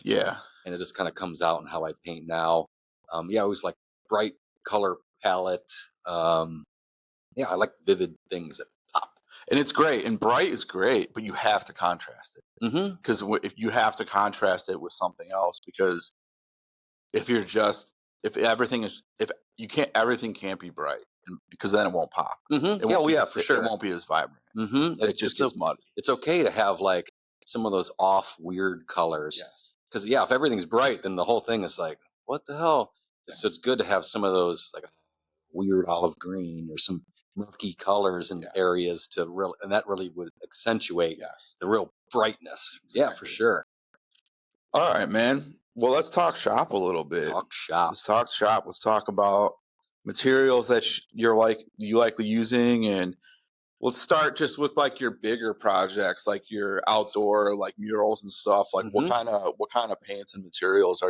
Yeah. And it just kind of comes out in how I paint now. I always like bright color palette. I like vivid things that pop. And it's great, and bright is great, but you have to contrast it. Because if you have to contrast it with something else, because everything can't be bright, because then it won't pop. For sure. It won't be as vibrant. It just gets muddy. It's okay to have like some of those off weird colors. Yes. Because if everything's bright, then the whole thing is like, what the hell? Yeah. So it's good to have some of those like weird olive green or some murky colors in areas and that really would accentuate the real brightness. Exactly. Yeah, for sure. All right, man. Well, let's talk shop a little bit. Let's talk shop. Let's talk about materials that you like using, and Let's start just with like your bigger projects, like your outdoor like murals and stuff. Like Mhm. what kind of paints and materials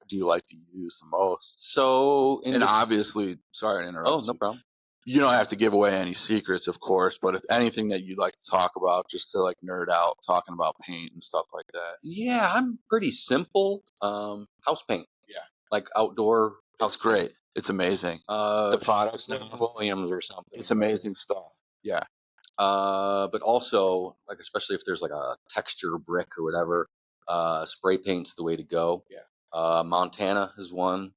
do you like to use the most? So in And this, obviously, sorry to interrupt oh, no you. problem. You don't have to give away any secrets, of course, but if anything that you'd like to talk about, just to like nerd out, talking about paint and stuff like that. Yeah, I'm pretty simple. House paint, Yeah, like outdoor it's house paint. great. It's amazing. The products now, Williams or something. it's amazing stuff. Yeah, But also, like, especially if there's like a texture brick or whatever, spray paint's the way to go. yeah. Montana is one.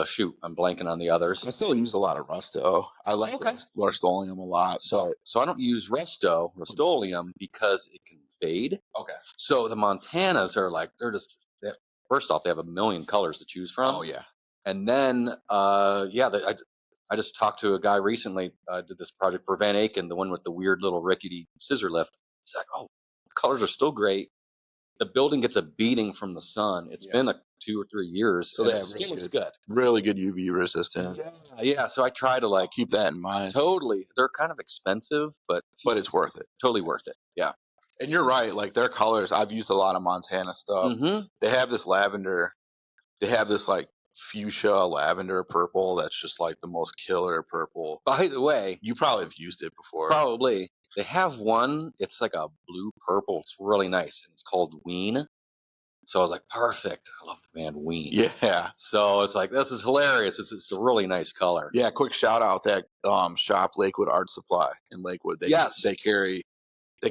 Shoot, I'm blanking on the others. I still use a lot of Rusto. I like Rust-Oleum a lot. So I don't use Rust-Oleum because it can fade. Okay. So the Montanas are like, first off, they have a million colors to choose from. Oh yeah. And then, I just talked to a guy recently. Did this project for Van Aken, the one with the weird little rickety scissor lift. He's like, "Oh, the colors are still great. The building gets a beating from the sun. It's been 2 or 3 years, So and they it have still looks good. Really good UV resistant. Yeah. So I try to like Keep that in mind. totally. They're kind of expensive, but It's worth it. totally worth it. Yeah. And you're right. Like their colors, I've used a lot of Montana stuff. Mm-hmm. They have this lavender. They have this like fuchsia lavender purple that's just like the most killer purple. By the way, You probably have used it before. probably they have one. It's like a blue purple. It's really nice, and it's called Ween. So I was like, perfect. I love the band Ween. Yeah. So it's like, this is hilarious. It's a really nice color. Yeah. Quick shout out that shop Lakewood Art Supply in Lakewood. They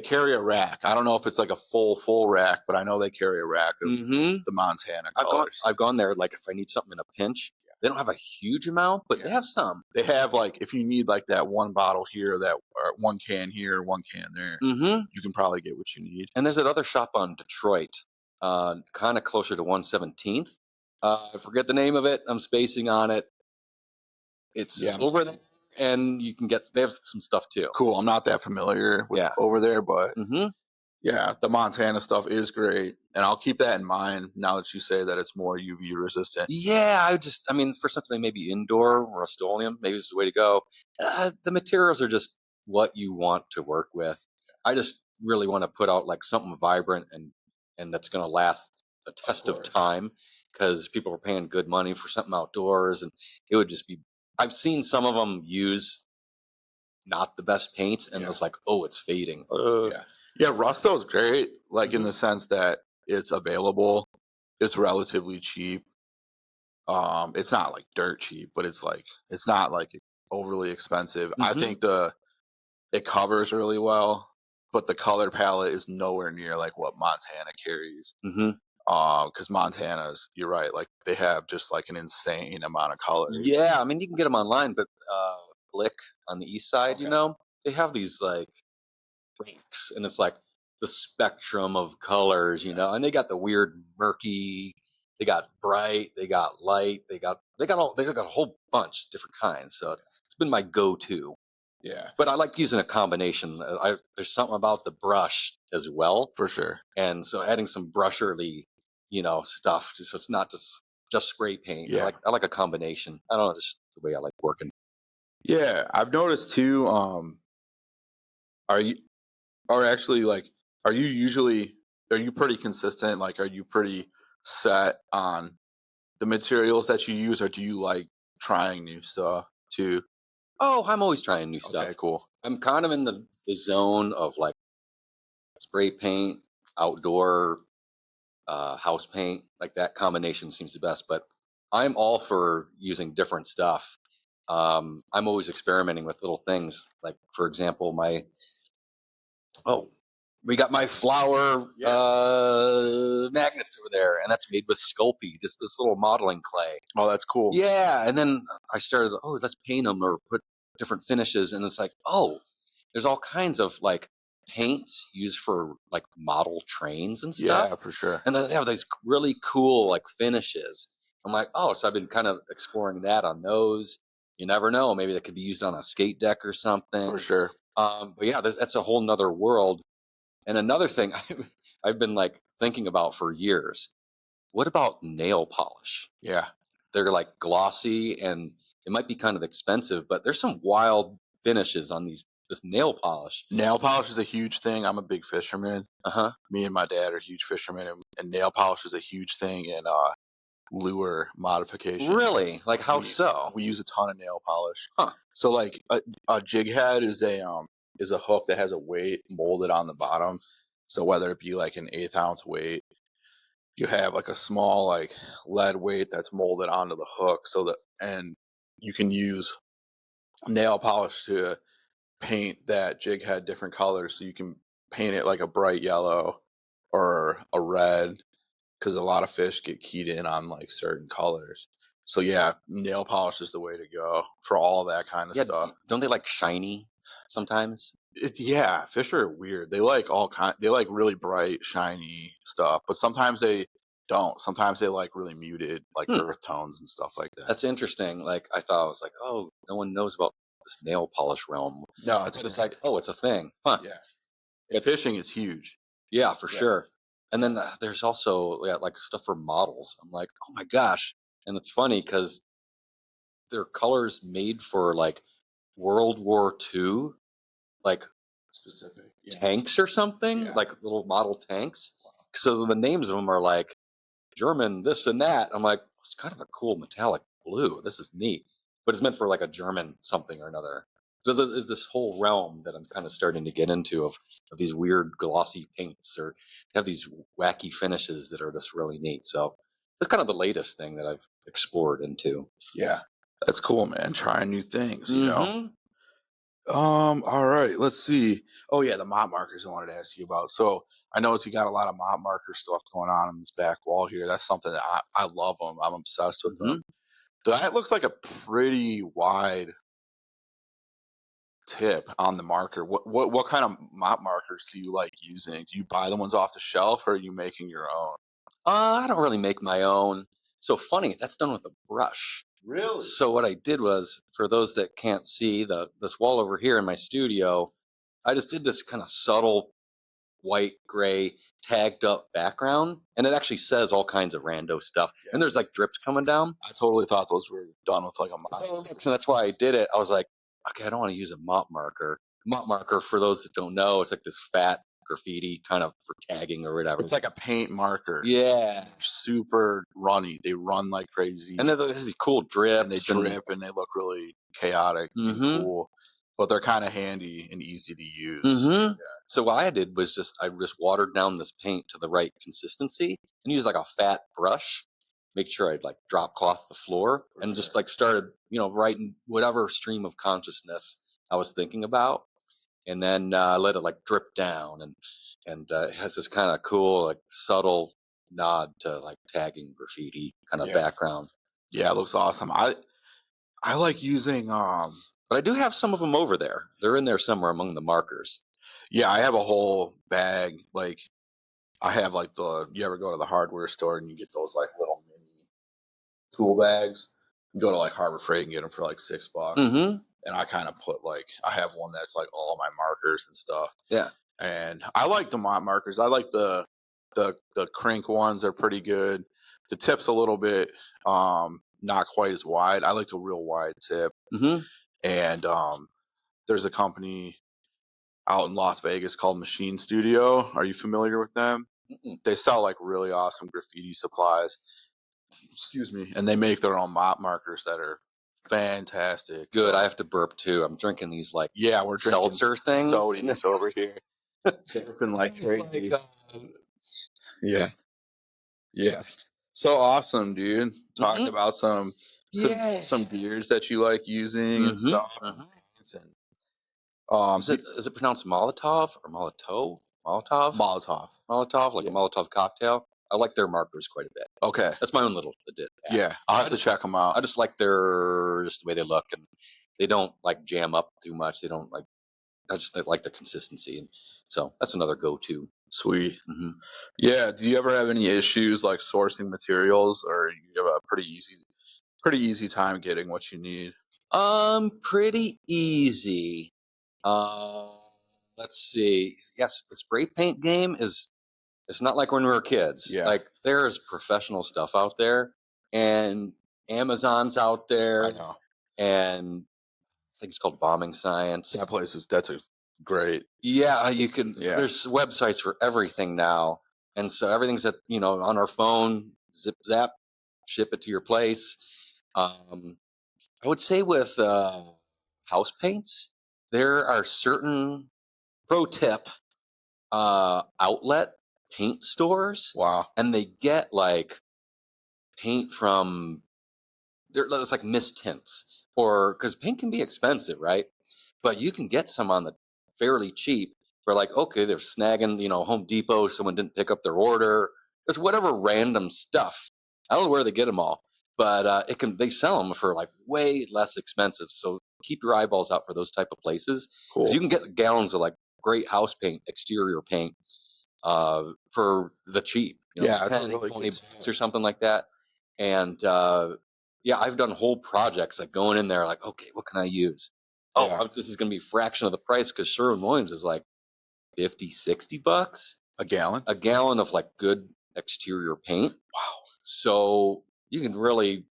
carry a rack. I don't know if it's like a full rack, but I know they carry a rack of the Montana colors. I've gone there like if I need something in a pinch. They don't have a huge amount, but they have some. They have like if you need like that one bottle here, or one can here, one can there, you can probably get what you need. And there's that other shop on Detroit, kind of closer to 117th. I forget the name of it. I'm spacing on it. It's over there, and they have some stuff too. Cool. I'm not that familiar with over there, but yeah, the Montana stuff is great, and I'll keep that in mind now that you say that it's more UV resistant. Yeah, I mean, for something maybe indoor Rust-Oleum, maybe it's the way to go. The materials are just what you want to work with. I just really want to put out like something vibrant and that's going to last a test of time, because people are paying good money for something outdoors, and it would just be. I've seen some of them use not the best paints, and it's like, oh, it's fading. Yeah, Rusto's great, like in the sense that it's available, it's relatively cheap. It's not like dirt cheap, but it's not like overly expensive. I think it covers really well, but the color palette is nowhere near like what Montana carries. Because Montana's, you're right, like they have just like an insane amount of colors. Yeah, I mean you can get them online, but Blick on the east side, they have these like breaks, and it's like the spectrum of colors, and they got the weird murky, they got bright, they got light, they got a whole bunch of different kinds. So it's been my go-to. Yeah, but I like using a combination. There's something about the brush as well, for sure, and so adding some brusherly, stuff, so it's not just spray paint. Yeah, I like a combination. I don't know, just the way I like working. Yeah, I've noticed too. Are you pretty consistent? Like, are you pretty set on the materials that you use, or do you like trying new stuff too? Oh, I'm always trying new stuff. Okay, cool. I'm kind of in the zone of like spray paint, outdoor, house paint. Like that combination seems the best. But I'm all for using different stuff. I'm always experimenting with little things. Like, for example, we got my flower magnets over there, and that's made with Sculpey, this little modeling clay. Oh, that's cool. Yeah, and then I started, let's paint them or put different finishes, and it's like, there's all kinds of like paints used for like model trains and stuff. Yeah, for sure. And then they have these really cool like finishes. I'm like, so I've been kind of exploring that on those. You never know, maybe that could be used on a skate deck or something. For sure. But yeah, that's a whole nother world. And another thing I've been like thinking about for years, what about nail polish? Yeah. They're like glossy, and it might be kind of expensive, but there's some wild finishes on these this nail polish. Nail polish is a huge thing. I'm a big fisherman. Me and my dad are huge fishermen, and nail polish is a huge thing in lure modification. Really? Like how so? We use a ton of nail polish. Huh. So like a jig head is a hook that has a weight molded on the bottom. So whether it be like an 1/8 ounce weight, you have like a small like lead weight that's molded onto the hook, and you can use nail polish to paint that jig head different colors. So you can paint it like a bright yellow or a red, because a lot of fish get keyed in on like certain colors. So yeah, nail polish is the way to go for all that kind of stuff. Don't they like shiny sometimes? Yeah, fish are weird. They like they like really bright, shiny stuff, but sometimes they don't. Sometimes they like really muted, like earth tones and stuff like that. That's interesting. Like I thought, I was like, oh, no one knows about this nail polish realm. No, it's like, oh, it's a thing. Huh. Yeah. Fishing is huge. Yeah, for sure. And then there's also like stuff for models. I'm like, oh my gosh. And it's funny because they're colors made for like World War II, like specific tanks or something, like little model tanks. So the names of them are like German this and that. I'm like, it's kind of a cool metallic blue. This is neat. But it's meant for like a German something or another. So there's this whole realm that I'm kind of starting to get into of these weird glossy paints or have these wacky finishes that are just really neat. So that's kind of the latest thing that I've explored into. Yeah, that's cool, man. Trying new things, you know. All right, let's see. Oh yeah, the mop markers I wanted to ask you about. So I noticed you got a lot of mop marker stuff going on this back wall here. That's something that I love them. I'm obsessed with them. That looks like a pretty wide tip on the marker. What kind of mop markers do you like using? Do you buy the ones off the shelf, or are you making your own? I don't really make my own. So funny, that's done with a brush. Really? So what I did was, for those that can't see this wall over here in my studio, I just did this kind of subtle white, gray, tagged up background, and it actually says all kinds of rando stuff. Yeah. And there's like drips coming down. I totally thought those were done with like a mop. So that's why I did it. I was like, okay, I don't want to use a mop marker. Mop marker, for those that don't know, it's like this fat graffiti kind of for tagging or whatever. It's like a paint marker. Yeah. They're super runny. They run like crazy. And then there's these cool drips. And they drip and they look really chaotic and cool. But they're kind of handy and easy to use. Yeah. So what I did was I just watered down this paint to the right consistency and used like a fat brush. Make sure I'd like drop cloth the floor and just like started, writing whatever stream of consciousness I was thinking about. And then let it like drip down and it has this kind of cool, like subtle nod to like tagging graffiti kind of background. Yeah, it looks awesome. I like using but I do have some of them over there. They're in there somewhere among the markers. Yeah, I have a whole bag. Like I have like you ever go to the hardware store and you get those like little mini tool bags? You go to like Harbor Freight and get them for like $6. And I kind of put like, I have one that's like all my markers and stuff. Yeah. And I like the mop markers. I like the crink ones. They're pretty good. The tip's a little bit not quite as wide. I like a real wide tip. And there's a company out in Las Vegas called Machine Studio. Are you familiar with them? They sell like really awesome graffiti supplies. Excuse me. And they make their own mop markers that are fantastic. Good. I have to burp too. I'm drinking these like we're drinking seltzer things. Sodies over here. Dripping like crazy. Yeah. So awesome, dude. Talked about some gears that you like using and stuff. Is it pronounced Molotov or Molotov? Molotov, like a Molotov cocktail. I like their markers quite a bit. Okay. That's my own little edit. Yeah, I'll have to check them out. I just like the way they look, and they don't like jam up too much. They don't like, I just like the consistency. And so that's another go-to. Sweet. Yeah. Do you ever have any issues like sourcing materials, or you have a pretty easy time getting what you need? Pretty easy. Let's see. Yes, the spray paint game it's not like when we were kids. Yeah. Like there's professional stuff out there and Amazon's out there. I know. And think it's called Bombing Science. That place that's a great. Yeah, you can. Yeah. There's websites for everything now, and so everything's at on our phone. Zip zap, ship it to your place. I would say with house paints, there are certain pro tip outlet paint stores. Wow. And they get like paint from it's like mist tints, or because paint can be expensive, right? But you can get some on the fairly cheap for like, okay, they're snagging, Home Depot, someone didn't pick up their order. There's whatever random stuff. I don't know where they get them all, but they sell them for like way less expensive. So keep your eyeballs out for those type of places. Cool. Because you can get gallons of like great house paint, exterior paint, for the cheap. Yeah, that's 10, really 20 good bucks or something like that. And I've done whole projects like going in there like, okay, what can I use? Yeah. Oh, this is going to be a fraction of the price because Sherwin-Williams is like 50, 60 bucks a gallon. A gallon of like good exterior paint. Wow. So you can really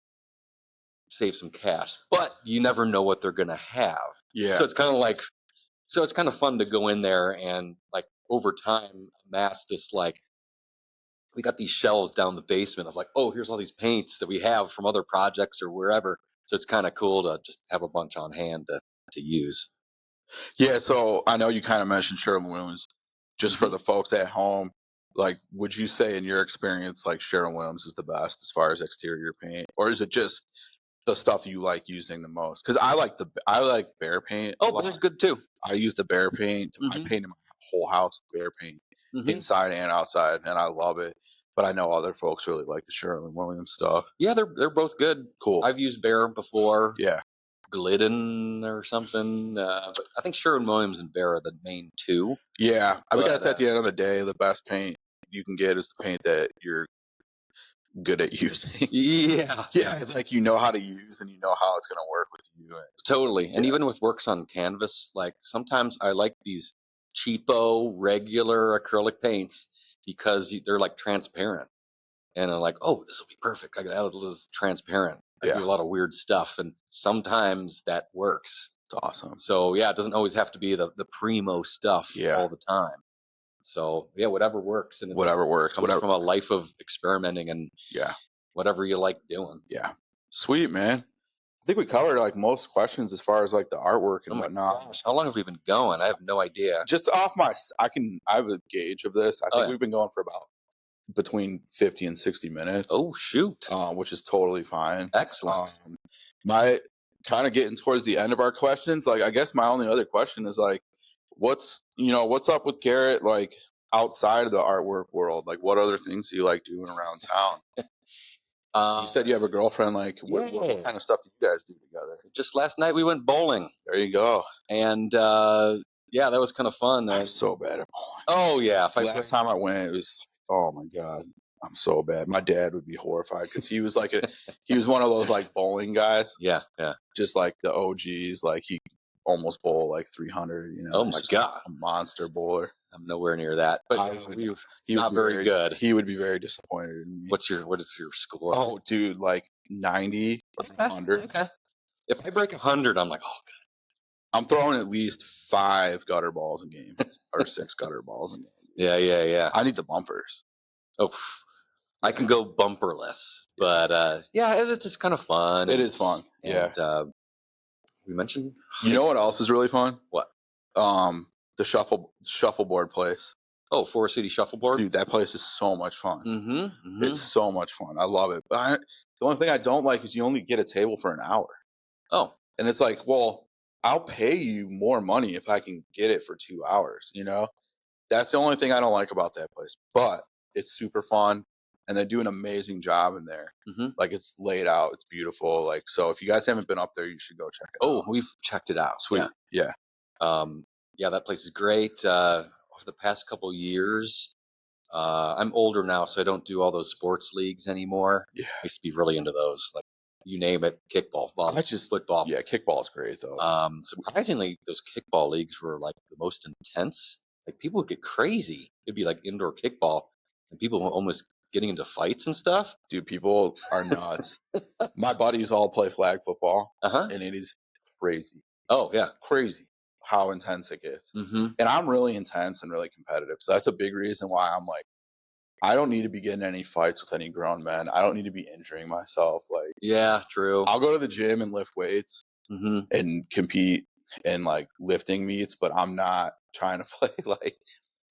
save some cash, but you never know what they're going to have. Yeah. So it's kind of fun to go in there and like over time amass this like, we got these shelves down the basement of like, oh, here's all these paints that we have from other projects or wherever. So it's kind of cool to just have a bunch on hand to use. Yeah, so I know you kind of mentioned Sherwin-Williams. Just for the folks at home, like, would you say in your experience, like Sherwin-Williams is the best as far as exterior paint, or is it just the stuff you like using the most? Because I like Behr paint. Oh, that's good too. I use the Behr paint. I painted my whole house with Behr paint, inside and outside, and I love it. But I know other folks really like the Sherwin-Williams stuff. Yeah, they're both good. Cool. I've used Behr before. Yeah. Glidden or something. But I think Sherwin-Williams and Behr are the main two. Yeah. I guess at the end of the day, the best paint you can get is the paint that you're good at using. Yeah. Yeah. Like you know how to use and you know how it's going to work with you. Totally. And even with works on canvas, like sometimes I like these cheapo, regular acrylic paints because they're like transparent. And I'm like, oh, this will be perfect. I got this transparent. I do a lot of weird stuff, and sometimes that works. It's awesome. So yeah, it doesn't always have to be the primo stuff all the time. So yeah, whatever works, and whatever works. Comes from a life of experimenting and whatever you like doing. Yeah, sweet, man. I think we covered like most questions as far as like the artwork and whatnot. Gosh, how long have we been going? I have no idea. Just off I have a gauge of this. I think we've been going for about between 50 and 60 minutes. Oh, shoot. Which is totally fine. Excellent. My kind of getting towards the end of our questions, like I guess my only other question is like, what's up with Garrett, like outside of the artwork world? Like what other things do you like doing around town? You said you have a girlfriend. Like what kind of stuff do you guys do together? Just last night we went bowling. There you go. And that was kind of fun. I'm so bad at bowling. Oh yeah. Last time I went, it was oh my God, I'm so bad. My dad would be horrified because he was like he was one of those like bowling guys. Yeah. Just like the OGs, like he almost bowl like 300. Oh my God, a monster bowler. I'm nowhere near that, but he not very good. He would be very disappointed in me. What is your score? Oh, dude, like 90 or 100. Okay. If I break 100, I'm like, oh God. I'm throwing at least 5 gutter balls in games or 6 gutter balls in games. Yeah. I need the bumpers. Oh, I can go bumperless, but it's just kind of fun. It is fun. And, we mentioned. You know what else is really fun? What? The shuffleboard place. Oh, Forest City Shuffleboard. Dude, that place is so much fun. Mm-hmm. It's so much fun. I love it. But the only thing I don't like is you only get a table for an hour. Oh, and it's like, well, I'll pay you more money if I can get it for 2 hours. That's the only thing I don't like about that place. But it's super fun, and they do an amazing job in there. Like it's laid out, it's beautiful. Like so, if you guys haven't been up there, you should go check it out. Oh, we've checked it out. Sweet, yeah. That place is great. Over the past couple years, I'm older now, so I don't do all those sports leagues anymore. Yeah, I used to be really into those, like you name it, kickball, football. Yeah, kickball is great though. Surprisingly, those kickball leagues were like the most intense. Like people would get crazy. It'd be like indoor kickball, and people were almost getting into fights and stuff. Dude, people are nuts. My buddies all play flag football, and it is crazy. Oh yeah. Crazy how intense it gets. Mm-hmm. And I'm really intense and really competitive. So that's a big reason why I'm like, I don't need to be getting any fights with any grown men. I don't need to be injuring myself. Like, Yeah, true. I'll go to the gym and lift weights Mm-hmm. and compete in like lifting meets, but I'm not trying to play like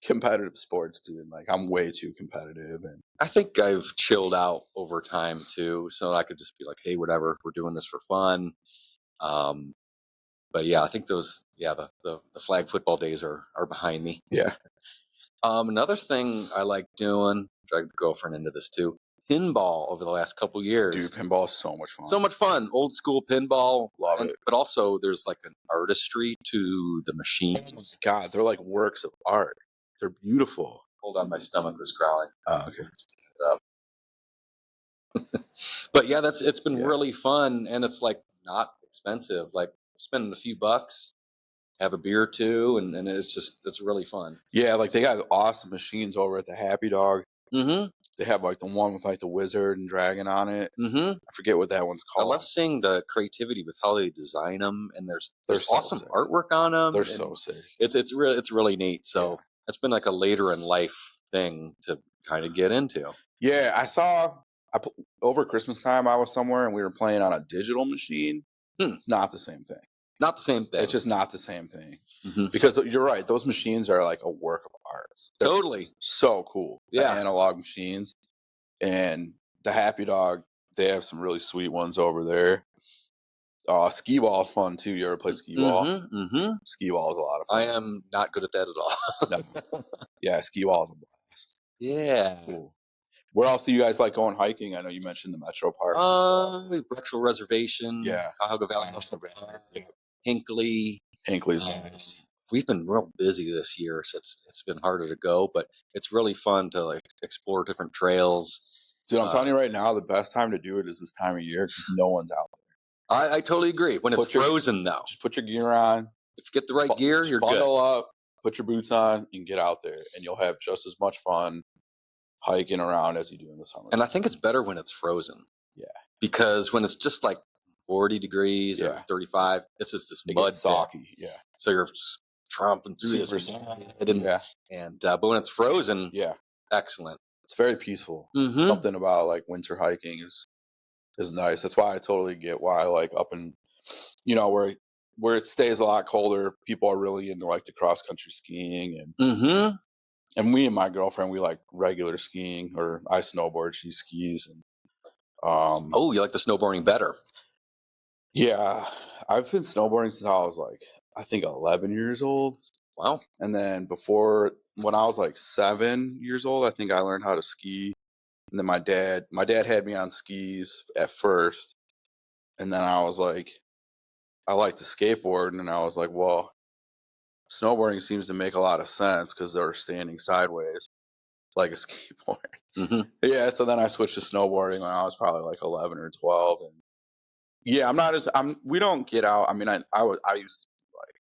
competitive sports, dude. Like, I'm way too competitive. And I think I've chilled out over time too, so I could just be like, hey, whatever, we're doing this for fun. But yeah, I think the flag football days are behind me. yeah, Another thing I like doing, dragged the girlfriend into this too, pinball over the last couple years. dude, pinball is so much fun. So much fun, old school pinball. Love it. But also there's like an artistry to the Oh my machines. God, they're like works of art. They're beautiful. Hold on, my stomach was growling. Oh, okay. But yeah, it's been Yeah. really fun, and it's like not expensive. Like spending a few bucks, have a beer or two, and it's really fun. Yeah, like they got awesome machines over at the Happy Dog. Mm-hmm. They have like the one with like the wizard and dragon on it. Mm-hmm. I forget what that one's I called. love seeing the creativity with how they design them, and there's so awesome sick. artwork on them. They're so sick. It's really neat. So Yeah. it's been like a later in life thing to kind of get into. Yeah, over Christmas time I was somewhere and we were playing on a digital machine. It's not the same thing. Not the same thing. It's just not the same thing. Mm-hmm. Because you're right, those machines are like a work of art. They're totally so cool. Yeah, the analog machines. And the Happy Dog, they have some really sweet ones over there. Skee ball's fun too. You ever play skee ball? Mm-hmm. Mm-hmm. Skee ball is a lot of fun. I am not good at that at all. No. Yeah, skee ball is a blast. Yeah. Cool. Where else do you guys like going hiking? I know you mentioned the Metro Park. Brexville Reservation. Yeah. Cuyahoga Valley National Park. Hinckley. Hinckley's nice. We've been real busy this year, so it's been harder to go, but it's really fun to like explore different trails. Dude, I'm telling you right now, the best time to do it is this time of year because no one's out there. I totally agree. When it's frozen, though. Just put your gear on. If you get the right gear, you're good. Bundle up, put your boots on, and get out there, and you'll have just as much fun hiking around as you do in the summer. And I think it's better when it's frozen. Yeah. Because when it's just like 40 degrees or 35, it's just this mud soggy. Yeah. So you're just tromping through this. But when it's frozen, excellent. It's very peaceful. Mm-hmm. Something about like winter hiking is nice. That's why I totally get why like up in, where it stays a lot colder, people are really into like the cross country skiing and me and my girlfriend, we like regular skiing, or I snowboard, she skis, and you like the snowboarding better? Yeah, I've been snowboarding since I was like, I think 11 years old. Wow. And then when I was like 7 years old, I think I learned how to ski. And then my dad had me on skis at first. And then I was like, I like to skateboard. And then I was like, well, snowboarding seems to make a lot of sense because they're standing sideways like a skateboard. Mm-hmm. Yeah, so then I switched to snowboarding when I was probably like 11 or 12. And yeah, we don't get out. I mean, I used to be like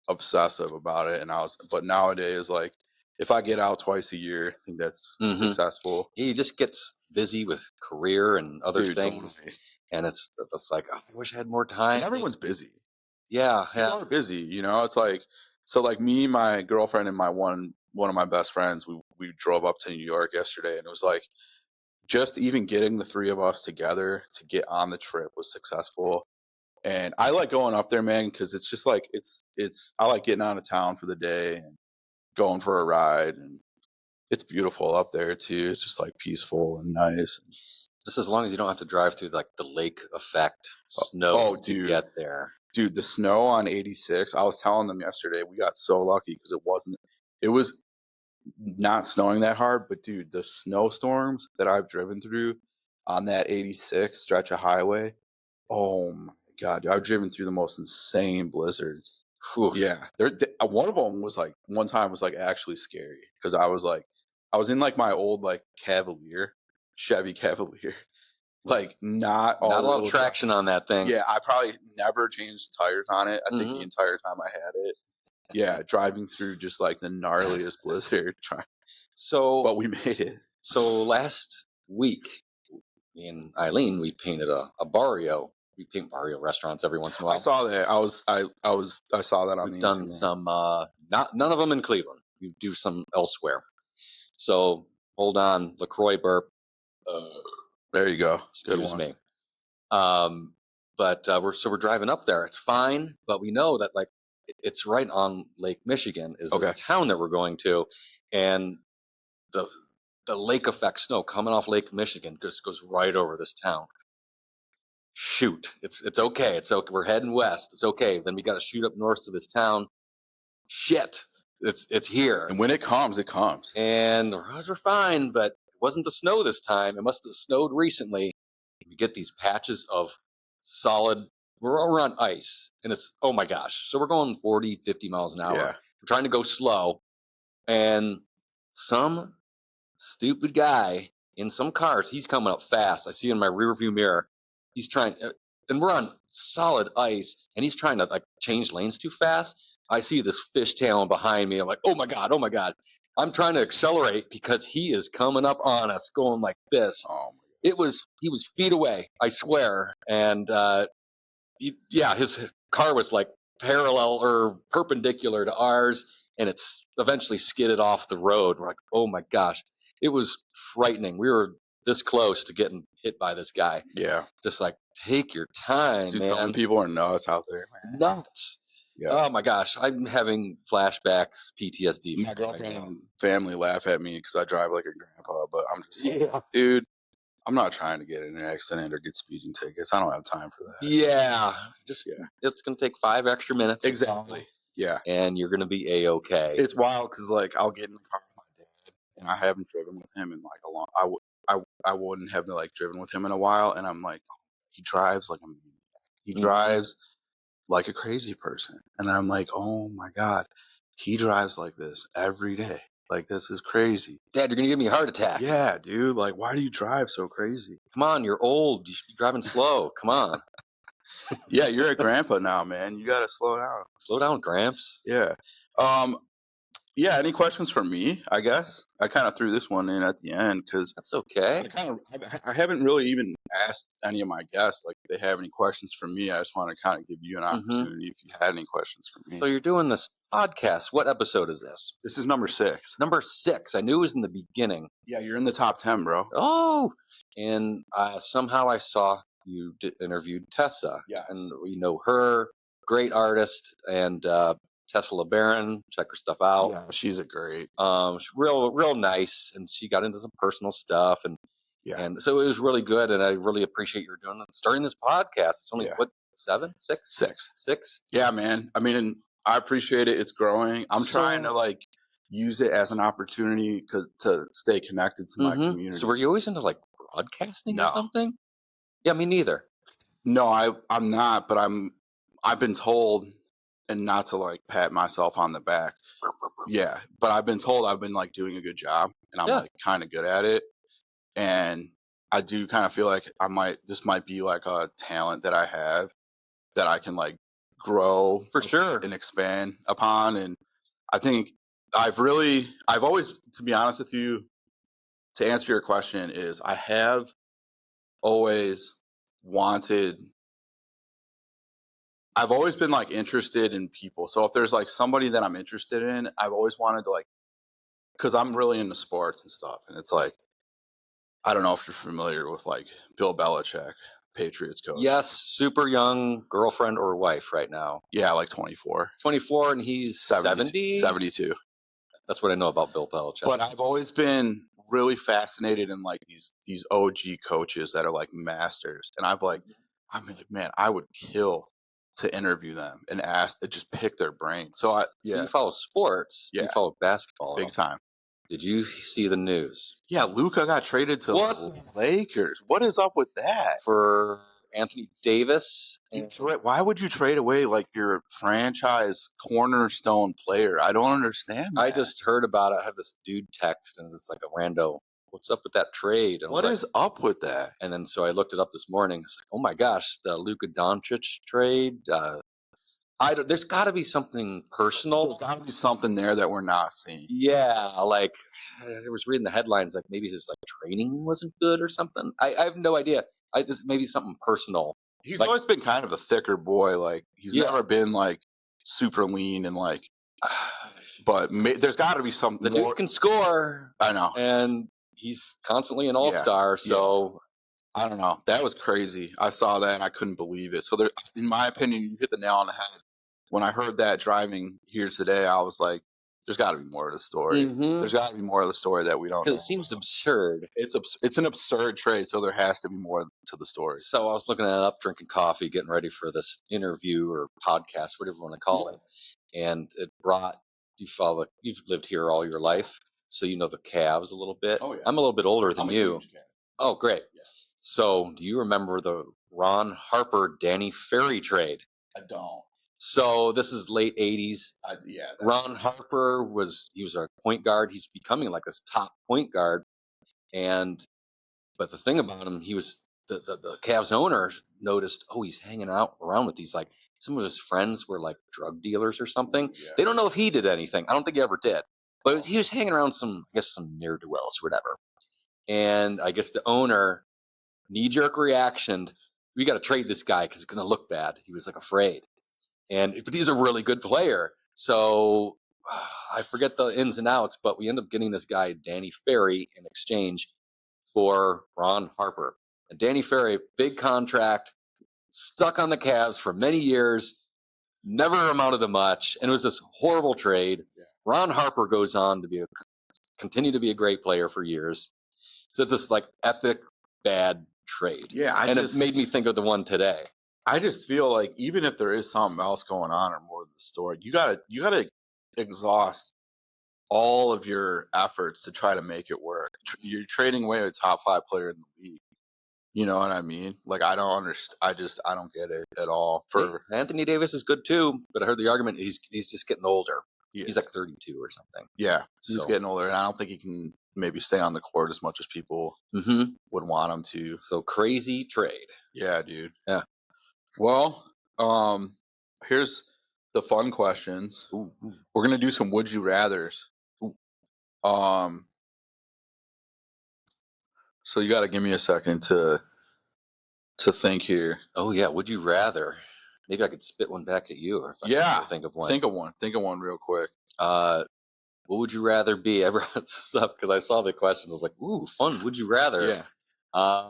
obsessive about it, but nowadays, like, if I get out twice a year, I think that's successful. Yeah, you just get busy with career and other things. Totally. And it's like, I wish I had more time. And everyone's busy. Yeah. People are busy, it's like, so like me, my girlfriend, and one of my best friends, we drove up to New York yesterday, and it was like, just even getting the three of us together to get on the trip was successful. And I like going up there, man, because it's just like, I like getting out of town for the day and going for a ride. And it's beautiful up there too. It's just like peaceful and nice. Just as long as you don't have to drive through like the lake effect snow to get there. Dude, the snow on 86, I was telling them yesterday, we got so lucky because it was not snowing that hard, but dude, the snowstorms that I've driven through on that 86 stretch of highway, oh my God, dude, I've driven through the most insane blizzards. Whew. Yeah, one of them was like, one time was like actually scary because I was in like my old like Chevy Cavalier, like not a lot of traction on that thing. Yeah, I probably never changed tires on it. I think the entire time I had it. Yeah, driving through just like the gnarliest blizzard. But we made it. So last week, me and Eileen, we painted a barrio We paint Mario restaurants every once in a while. I saw that. I saw that on We've the done Instagram. some, none of them in Cleveland. We do some elsewhere. So hold on, LaCroix burp. There you go. Good Excuse one. me. But we're driving up there. It's fine, but we know that like it's right on Lake Michigan is this town that we're going to, and the lake effect snow coming off Lake Michigan just goes right over this town. Shoot, it's okay. It's okay. We're heading west. It's okay. Then we got to shoot up north to this town. Shit, it's here. And when it comes, it comes. And the roads were fine, but it wasn't the snow this time. It must have snowed recently. You get these patches of solid, we're on ice, and it's, oh my gosh. So we're going 40, 50 miles an hour. Yeah. We're trying to go slow, and some stupid guy in some cars, he's coming up fast. I see in my rear view mirror, he's trying, and we're on solid ice, and he's trying to like change lanes too fast. I see this fishtailing behind me. I'm like, oh my God, oh my God. I'm trying to accelerate because he is coming up on us going like this. Oh, he was feet away, I swear. And his car was like parallel or perpendicular to ours, and it's eventually skidded off the road. We're like, oh my gosh. It was frightening. We were this close to getting hit by this guy. Yeah. Just like, take your time, man. People are nuts out there, man. Nuts. Yeah. Oh my gosh, I'm having flashbacks, PTSD. My girlfriend and family laugh at me because I drive like a grandpa, but I'm just like, dude, I'm not trying to get in an accident or get speeding tickets. I don't have time for that. Yeah, it's gonna take 5 extra minutes. Exactly. Yeah, and you're gonna be a-okay. It's wild because like I'll get in the car with my dad, and I haven't driven with him in like a long. I wouldn't have like driven with him in a while, and I'm like, he drives like a maniac. He drives like a crazy person. And I'm like, oh my God, he drives like this every day. Like, this is crazy. Dad, you're going to give me a heart attack. Yeah, dude. Like, why do you drive so crazy? Come on, you're old. You should be driving slow. Come on. Yeah, you're a grandpa now, man. You got to slow down. Slow down, Gramps. Yeah. Yeah, any questions for me, I guess? I kind of threw this one in at the end because that's okay. I haven't really even asked any of my guests like if they have any questions for me. I just want to kind of give you an opportunity if you had any questions for me. So you're doing this podcast. What episode is this? This is number 6. Number 6. I knew it was in the beginning. Yeah, you're in the top 10, bro. Oh, and somehow I saw you interviewed Tessa. Yeah, and we know her, great artist, and Tessa LeBaron, check her stuff out. Yeah, she's a great. She's real nice, and she got into some personal stuff, and so it was really good, and I really appreciate you doing it. Starting this podcast. It's only what 7, 6, 6. Yeah, man. I mean, I appreciate it. It's growing. I'm trying to like use it as an opportunity to stay connected to my community. So were you always into like broadcasting or something? Yeah, me neither. No, I'm not, but I've been told. And not to like pat myself on the back. Yeah. But I've been told I've been like doing a good job and I'm like kind of good at it. And I do kind of feel like this might be like a talent that I have that I can like grow for sure and expand upon. And I think I've always, to be honest with you, to answer your question is I have always I've always been like interested in people. So if there's like somebody that I'm interested in, I've always wanted to like, because I'm really into sports and stuff. And it's like, I don't know if you're familiar with like Bill Belichick, Patriots coach. Yes, super young girlfriend or wife right now. Yeah, like 24. 24 and he's 70? 72. That's what I know about Bill Belichick. But I've always been really fascinated in like these OG coaches that are like masters. And I'm like, man, I would kill to interview them and just pick their brain. So you follow sports. Yeah. You follow basketball. Big time. Did you see the news? Yeah, Luka got traded to the Lakers. What is up with that? For Anthony Davis. Why would you trade away like your franchise cornerstone player? I don't understand that. I just heard about it. I have this dude text and it's like a rando. What's up with that trade? What is up with that? And then so I looked it up this morning. I was like, oh my gosh, the Luka Doncic trade. There's got to be something personal. There's got to be something there that we're not seeing. Yeah, like I was reading the headlines, like maybe his like training wasn't good or something. I have no idea. This maybe something personal He's Like- always been kind of a thicker boy. Like he's Yeah. never been like super lean and like. But there's got to be some The more. dude can score, I know. and he's constantly an all-star. So I don't know. That was crazy. I saw that and I couldn't believe it. So there, in my opinion, you hit the nail on the head. When I heard that driving here today, I was like, "There's got to be more to the story. Mhm. There's got to be more of the story that we don't know." Because it seems absurd. It's an absurd trade, so there has to be more to the story. So I was looking it up, drinking coffee, getting ready for this interview or podcast, whatever you want to call it. And it brought, you've lived here all your life, so you know the Cavs a little bit. Oh, yeah. I'm a little bit older than I'm a you. huge fan. Oh, great. Yeah. So do you remember the Ron Harper, Danny Ferry trade? I don't. So this is late 80s. Ron Harper was a point guard. He's becoming like this top point guard. But the thing about him, he was the Cavs owner noticed, he's hanging out around with these, like, some of his friends were like drug dealers or something. Yeah. They don't know if he did anything. I don't think he ever did. But he was hanging around some ne'er-do-wells or whatever. And I guess the owner, knee-jerk reaction, we got to trade this guy because it's going to look bad. He was like afraid. But he's a really good player. So I forget the ins and outs, but we end up getting this guy, Danny Ferry, in exchange for Ron Harper. And Danny Ferry, big contract, stuck on the Cavs for many years, never amounted to much, and it was this horrible trade. Yeah. Ron Harper goes on to continue to be a great player for years. So it's this like epic bad trade. Yeah, it made me think of the one today. I just feel like even if there is something else going on or more to the story, you gotta exhaust all of your efforts to try to make it work. You're trading away a top 5 player in the league. You know what I mean? Like, I don't understand. I don't get it at all. Anthony Davis is good too, but I heard the argument he's just getting older. Yeah. He's like 32 or something. Yeah, he's getting older, and I don't think he can maybe stay on the court as much as people would want him to. So crazy trade. Yeah, dude. Yeah. Well, here's the fun questions. Ooh. We're gonna do some would you rather's. Ooh. So you got to give me a second to think here. Oh yeah, would you rather? Maybe I could spit one back at you. If I think of one. Think of one real quick. What would you rather be? I brought this up because I saw the question. I was like, ooh, fun. Would you rather? Yeah. I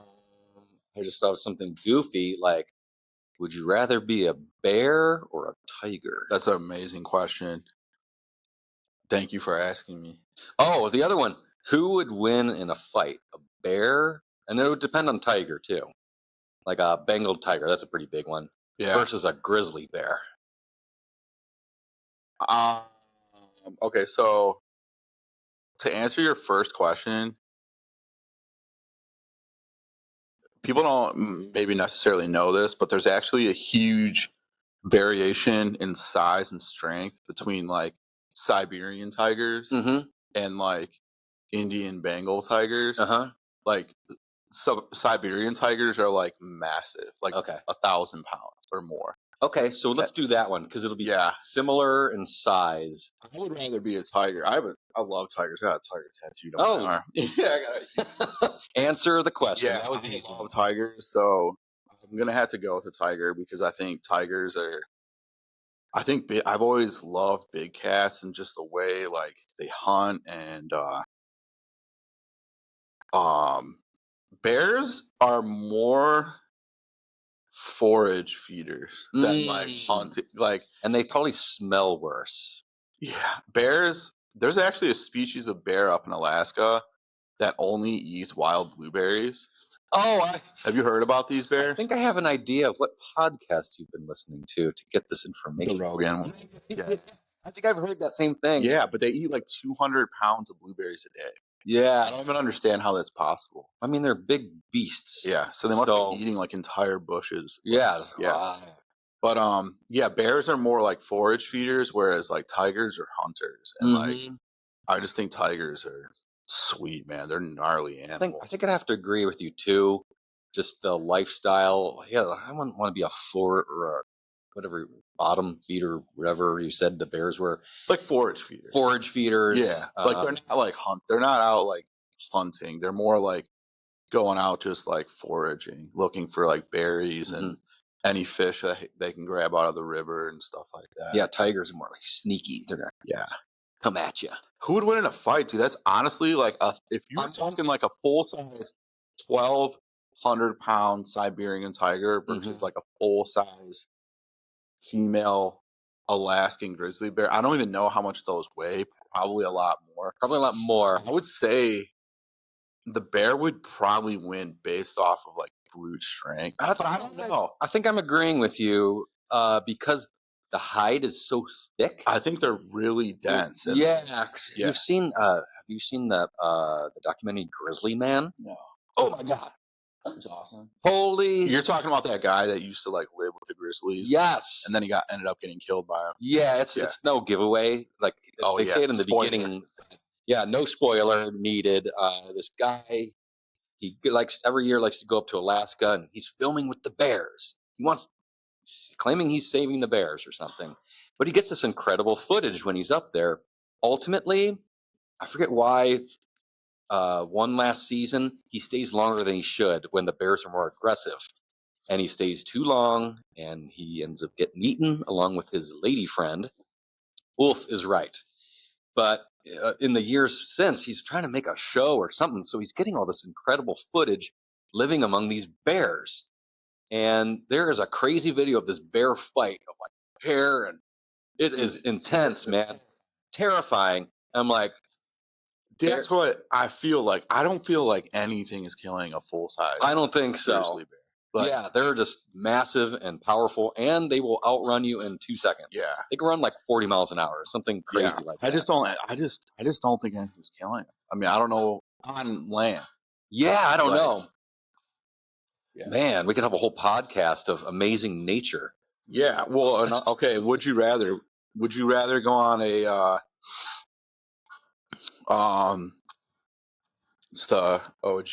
just thought of something goofy like, would you rather be a bear or a tiger? That's an amazing question. Thank you for asking me. Oh, the other one. Who would win in a fight? A bear? And it would depend on tiger, too. Like a Bengal tiger. That's a pretty big one. Yeah. Versus a grizzly bear. Okay, so to answer your first question, people don't maybe necessarily know this, but there's actually a huge variation in size and strength between like Siberian tigers and like Indian Bengal tigers. Like Siberian tigers are like massive, like 1,000 pounds or more. Okay, so let's do that one because it'll be similar in size. I would rather be a tiger. I love tigers. I got a tiger tattooed on my arm. Yeah, I got it. Answer the question. Yeah, that was easy. I love tigers, so I'm gonna have to go with a tiger because I think tigers are. I've always loved big cats and just the way like they hunt and bears are more forage feeders than like hunting, like, and they probably smell worse. Yeah, bears. There's actually a species of bear up in Alaska that only eats wild blueberries. Oh, have you heard about these bears? I think I have an idea of what podcast you've been listening to get this information. The Rogan. Yeah. I think I've heard that same thing. Yeah, but they eat like 200 pounds of blueberries a day. Yeah. I don't even understand how that's possible. I mean, they're big beasts. Yeah, so they must be eating like entire bushes. Yeah. Yeah. But bears are more like forage feeders, whereas like tigers are hunters. And like, I just think tigers are sweet, man. They're gnarly animals. I think I'd have to agree with you too. Just the lifestyle. Yeah, I wouldn't want to be a whatever bottom feeder, whatever you said the bears were. Like forage feeders. Forage feeders. Yeah. Like they're not like they're not out like hunting. They're more like going out just like foraging, looking for like berries and any fish that they can grab out of the river and stuff like that. Yeah, tigers are more like sneaky. They're gonna come at you. Who would win in a fight, dude? That's honestly like if you were talking like a full size 1,200-pound Siberian tiger versus like a full size female Alaskan grizzly bear. I don't even know how much those weigh. Probably a lot more. Probably a lot more. I would say the bear would probably win based off of like brute strength. I don't know. I think I'm agreeing with you because the hide is so thick. I think they're really dense. Yeah. You've seen? Have you seen the documentary Grizzly Man? No. Oh my God. That was awesome. Holy! You're talking about that guy that used to like live with the grizzlies. Yes. And then he ended up getting killed by them. Yeah, it's no giveaway. Like they say it in the beginning. Yeah, no spoiler needed. This guy, he likes every year likes to go up to Alaska and he's filming with the bears. Claiming he's saving the bears or something, but he gets this incredible footage when he's up there. Ultimately, I forget why. One last season, he stays longer than he should when the bears are more aggressive. And he stays too long, and he ends up getting eaten along with his lady friend. Wolf is right. But in the years since, he's trying to make a show or something, so he's getting all this incredible footage living among these bears. And there is a crazy video of this bear fight of like hair, and it is intense, man. Terrifying. I'm like, that's what I feel like. I don't feel like anything is killing a full size. I don't think so. Grizzly bear. But yeah, they're just massive and powerful, and they will outrun you in 2 seconds. Yeah, they can run like 40 miles an hour, something crazy like that. I just don't think anything's killing them. I mean, I don't know on land. Yeah, I don't know. Yeah. Man, we could have a whole podcast of amazing nature. Yeah. Well, okay. Would you rather go on a it's the OG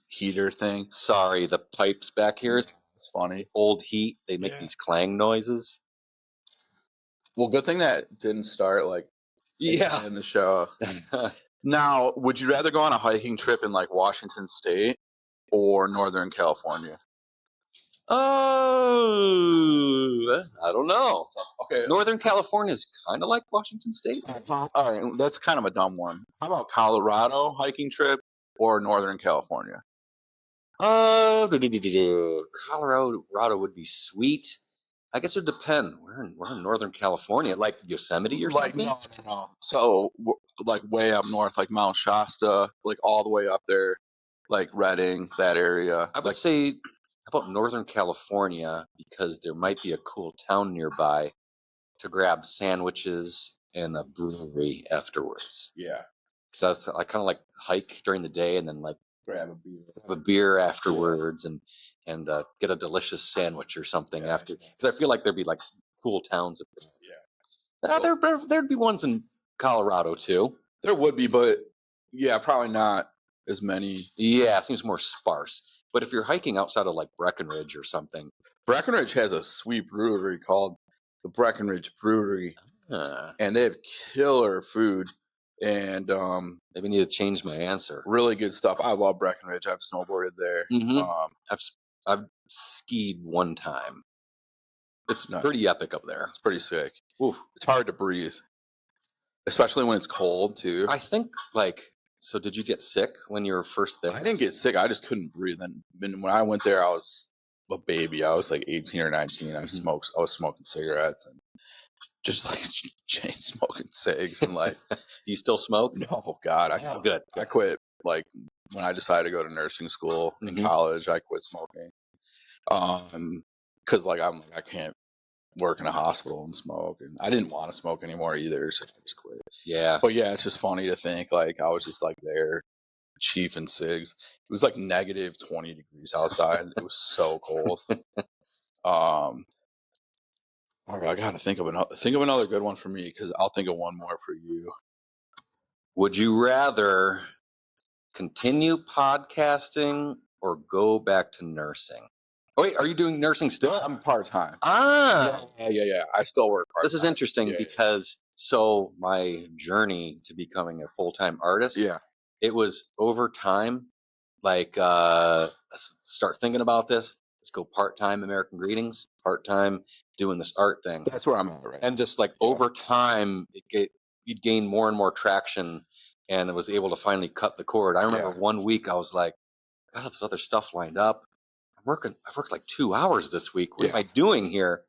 heater thing? Sorry, the pipes back here. It's funny. Old heat. They make these clang noises. Well, good thing that didn't start like in the show. Now, would you rather go on a hiking trip in like Washington State or Northern California? Oh, I don't know. Okay. Northern California is kind of like Washington State. All right, that's kind of a dumb one. How about Colorado hiking trip or Northern California? Colorado would be sweet. I guess it would depend. We're in Northern California, like Yosemite or something. No. So like way up north, like Mount Shasta, like all the way up there, like Redding, that area. I would say, how about Northern California, because there might be a cool town nearby to grab sandwiches and a brewery afterwards. Yeah, because I kind of like hike during the day and then like grab a beer afterwards and get a delicious sandwich or something after. Because I feel like there'd be like cool towns up there. Yeah, there'd be ones in Colorado too. There would be, but yeah, probably not as many. Yeah, it seems more sparse. But if you're hiking outside of like Breckenridge or something, Breckenridge has a sweet brewery called the Breckenridge Brewery, and they have killer food. And maybe need to change my answer. Really good stuff. I love Breckenridge. I've snowboarded there. Mm-hmm. I've skied one time. It's pretty epic up there. It's pretty sick. Oof. It's hard to breathe, especially when it's cold too. I think so did you get sick when you were first there? I didn't get sick. I just couldn't breathe. And when I went there, I was a baby. I was like 18 or 19. I was smoking cigarettes and just like chain smoking cigs and like. Do you still smoke? No, God, good. I quit like when I decided to go to nursing school in college. I quit smoking, because like I can't work in a hospital and smoke, and I didn't want to smoke anymore either, so I just quit. Yeah, but yeah, it's just funny to think like I was just like there, chiefing cigs. It was like negative 20 degrees outside. It was so cold. All right, I gotta think of another good one for me because I'll think of one more for you. Would you rather continue podcasting or go back to nursing? Oh, wait, are you doing nursing still? I'm part-time. Yeah. I still work part-time. This is interesting because my journey to becoming a full-time artist, it was over time. Like, let's start thinking about this. It's go part-time American Greetings, part-time doing this art thing. That's where I'm at right And just like over time, you'd gain more and more traction, and I was able to finally cut the cord. I remember one week I was like, I got this other stuff lined up. I've worked like 2 hours this week. What am I doing here?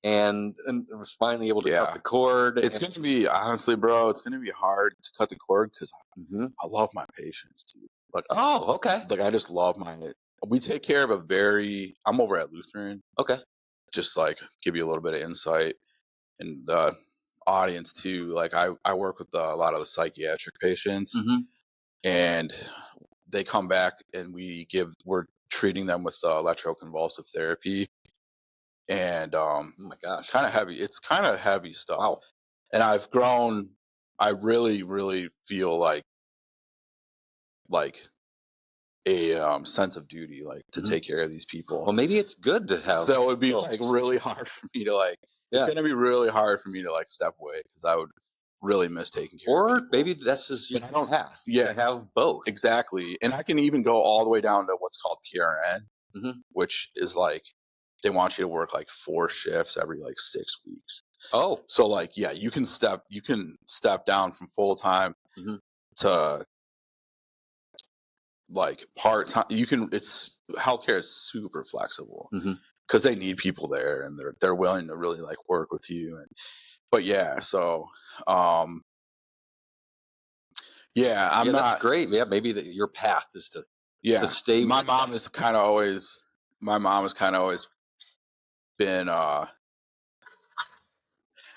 And I was finally able to cut the cord. It's going to be, honestly, bro, it's going to be hard to cut the cord because I love my patients, dude. Like, okay. Like, I just love we take care of I'm over at Lutheran. Okay. Just like give you a little bit of insight and the audience too. Like I work with a lot of the psychiatric patients and they come back and we're treating them with electroconvulsive therapy. And oh my gosh, kind of heavy. It's kind of heavy stuff. Wow. And I really, really feel like a sense of duty, like to take care of these people. Well, maybe it's good to have. So it would be like really hard for me to like. It's going to be really hard for me to like step away because I would really miss taking care of people. Or maybe that's just your path. Yeah, to have both. Exactly. And I can even go all the way down to what's called PRN, which is like they want you to work like 4 shifts every like 6 weeks. Oh, so like you can step down from full time to like part time. It's healthcare is super flexible because they need people there and they're willing to really like work with you. But yeah, so that's great. Yeah, maybe your path is to stay. My mom has kind of always been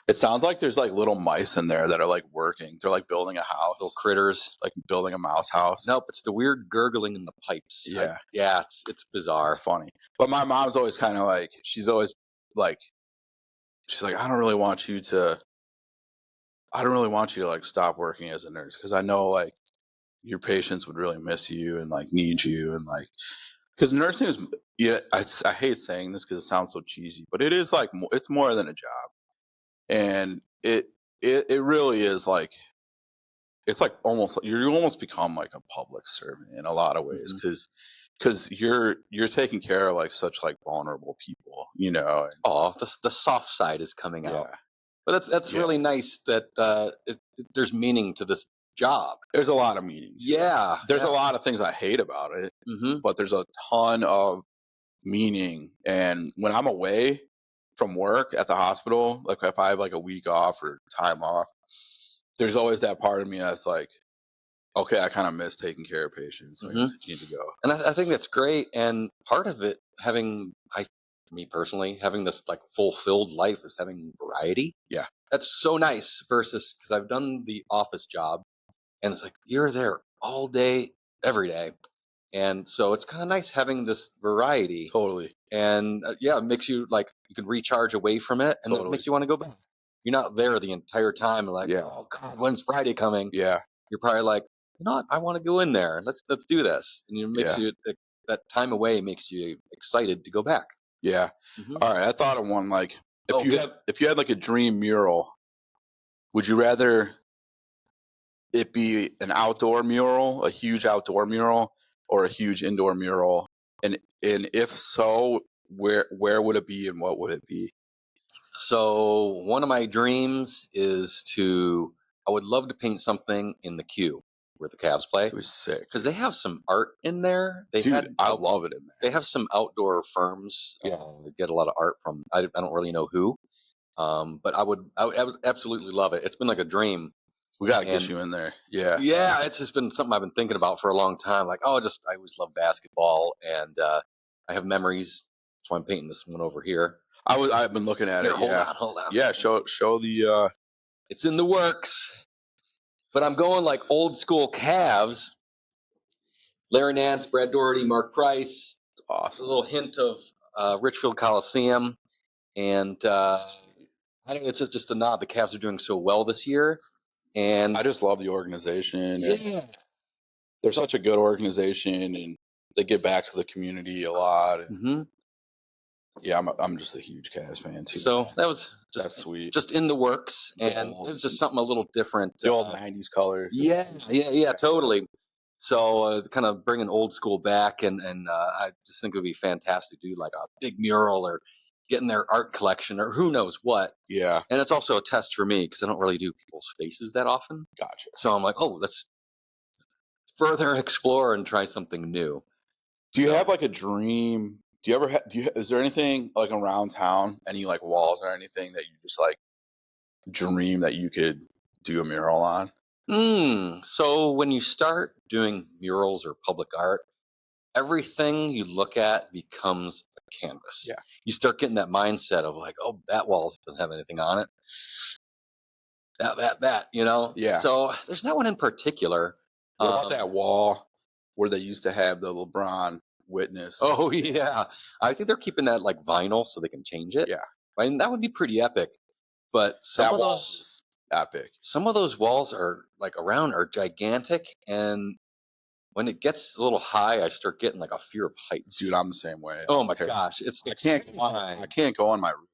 it sounds like there's like little mice in there that are like working. They're like building a house. Little critters. Like building a mouse house. Nope, it's the weird gurgling in the pipes. Yeah. It's bizarre. It's funny. But my mom's always kind of like, she's like, I don't really want you to like stop working as a nurse because I know like your patients would really miss you and like need you and like, because nursing is, I hate saying this because it sounds so cheesy, but it is like, it's more than a job. And it really is like, it's like you almost become like a public servant in a lot of ways because you're taking care of like such like vulnerable people, you know. The soft side is coming out. But that's really nice that there's meaning to this job. There's a lot of meanings. Yeah. There's a lot of things I hate about it, but there's a ton of meaning. And when I'm away from work at the hospital, like if I have like a week off or time off, there's always that part of me that's like, okay, I kind of miss taking care of patients. I need to go. And I think that's great. And part of it, me personally, having this like fulfilled life is having variety. Yeah. That's so nice versus because I've done the office job and it's like, you're there all day, every day. And so it's kind of nice having this variety. Totally. And it makes you like, you can recharge away from it and it makes you want to go back. You're not there the entire time like, oh God, when's Friday coming? Yeah. You're probably like, you know what? I want to go in there. Let's do this. And it makes you, that time away makes you excited to go back. Yeah. All right. I thought of one, like if you had like a dream mural, would you rather it be an outdoor mural, a huge outdoor mural, or a huge indoor mural? And if so, where would it be and what would it be? So one of my dreams is I would love to paint something in the Q where the Cavs play. It was sick. Because they have some art in there. I love it in there. They have some outdoor firms that get a lot of art from. I don't really know who. But I would absolutely love it. It's been like a dream. We got to get you in there. Yeah. Yeah, it's just been something I've been thinking about for a long time. Like, I always love basketball, and I have memories. That's why I'm painting this one over here. I've been looking at it. Hold on. Yeah, show the. It's in the works, but I'm going like old school Cavs. Larry Nance, Brad Doherty, Mark Price. Awesome. A little hint of Richfield Coliseum, and I think it's just a nod. The Cavs are doing so well this year. And I just love the organization. Yeah. They're such a good organization and they give back to the community a lot. Yeah, I'm just a huge Cavs fan too. So that's sweet. Just in the works. And it was just something a little different. The old 90s color. Yeah, totally. So kind of bringing old school back, and I just think it would be fantastic to do like a big mural or get in their art collection or who knows what. Yeah. And it's also a test for me because I don't really do people's faces that often. Gotcha. So I'm like, oh, let's further explore and try something new. Do you have like a dream? Do you ever is there anything like around town, any like walls or anything that you just like dream that you could do a mural on? So when you start doing murals or public art, everything you look at becomes a canvas. Yeah. You start getting that mindset of like, oh, that wall doesn't have anything on it. That, you know? Yeah. So there's not one in particular. What about that wall where they used to have the LeBron witness? Oh, yeah. I think they're keeping that like vinyl so they can change it. Yeah. I mean, that would be pretty epic. But That wall is epic. Some of those walls are like around are gigantic, and when it gets a little high, I start getting like a fear of heights. Dude, I'm the same way. Oh my gosh, I can't go on my roof.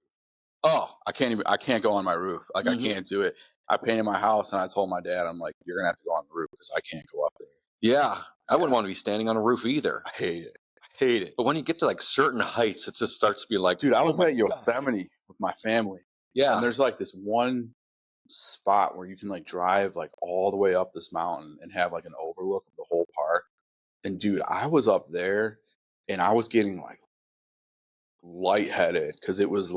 Oh, I can't go on my roof. Like I can't do it. I painted my house and I told my dad, I'm like, you're gonna have to go on the roof because I can't go up there. Yeah, I wouldn't want to be standing on a roof either. I hate it. But when you get to like certain heights, it just starts to be like, dude, I was at Yosemite with my family. Yeah. And there's like this one spot where you can like drive like all the way up this mountain and have like an overlook of the whole park. And dude, I was up there and I was getting like lightheaded because it was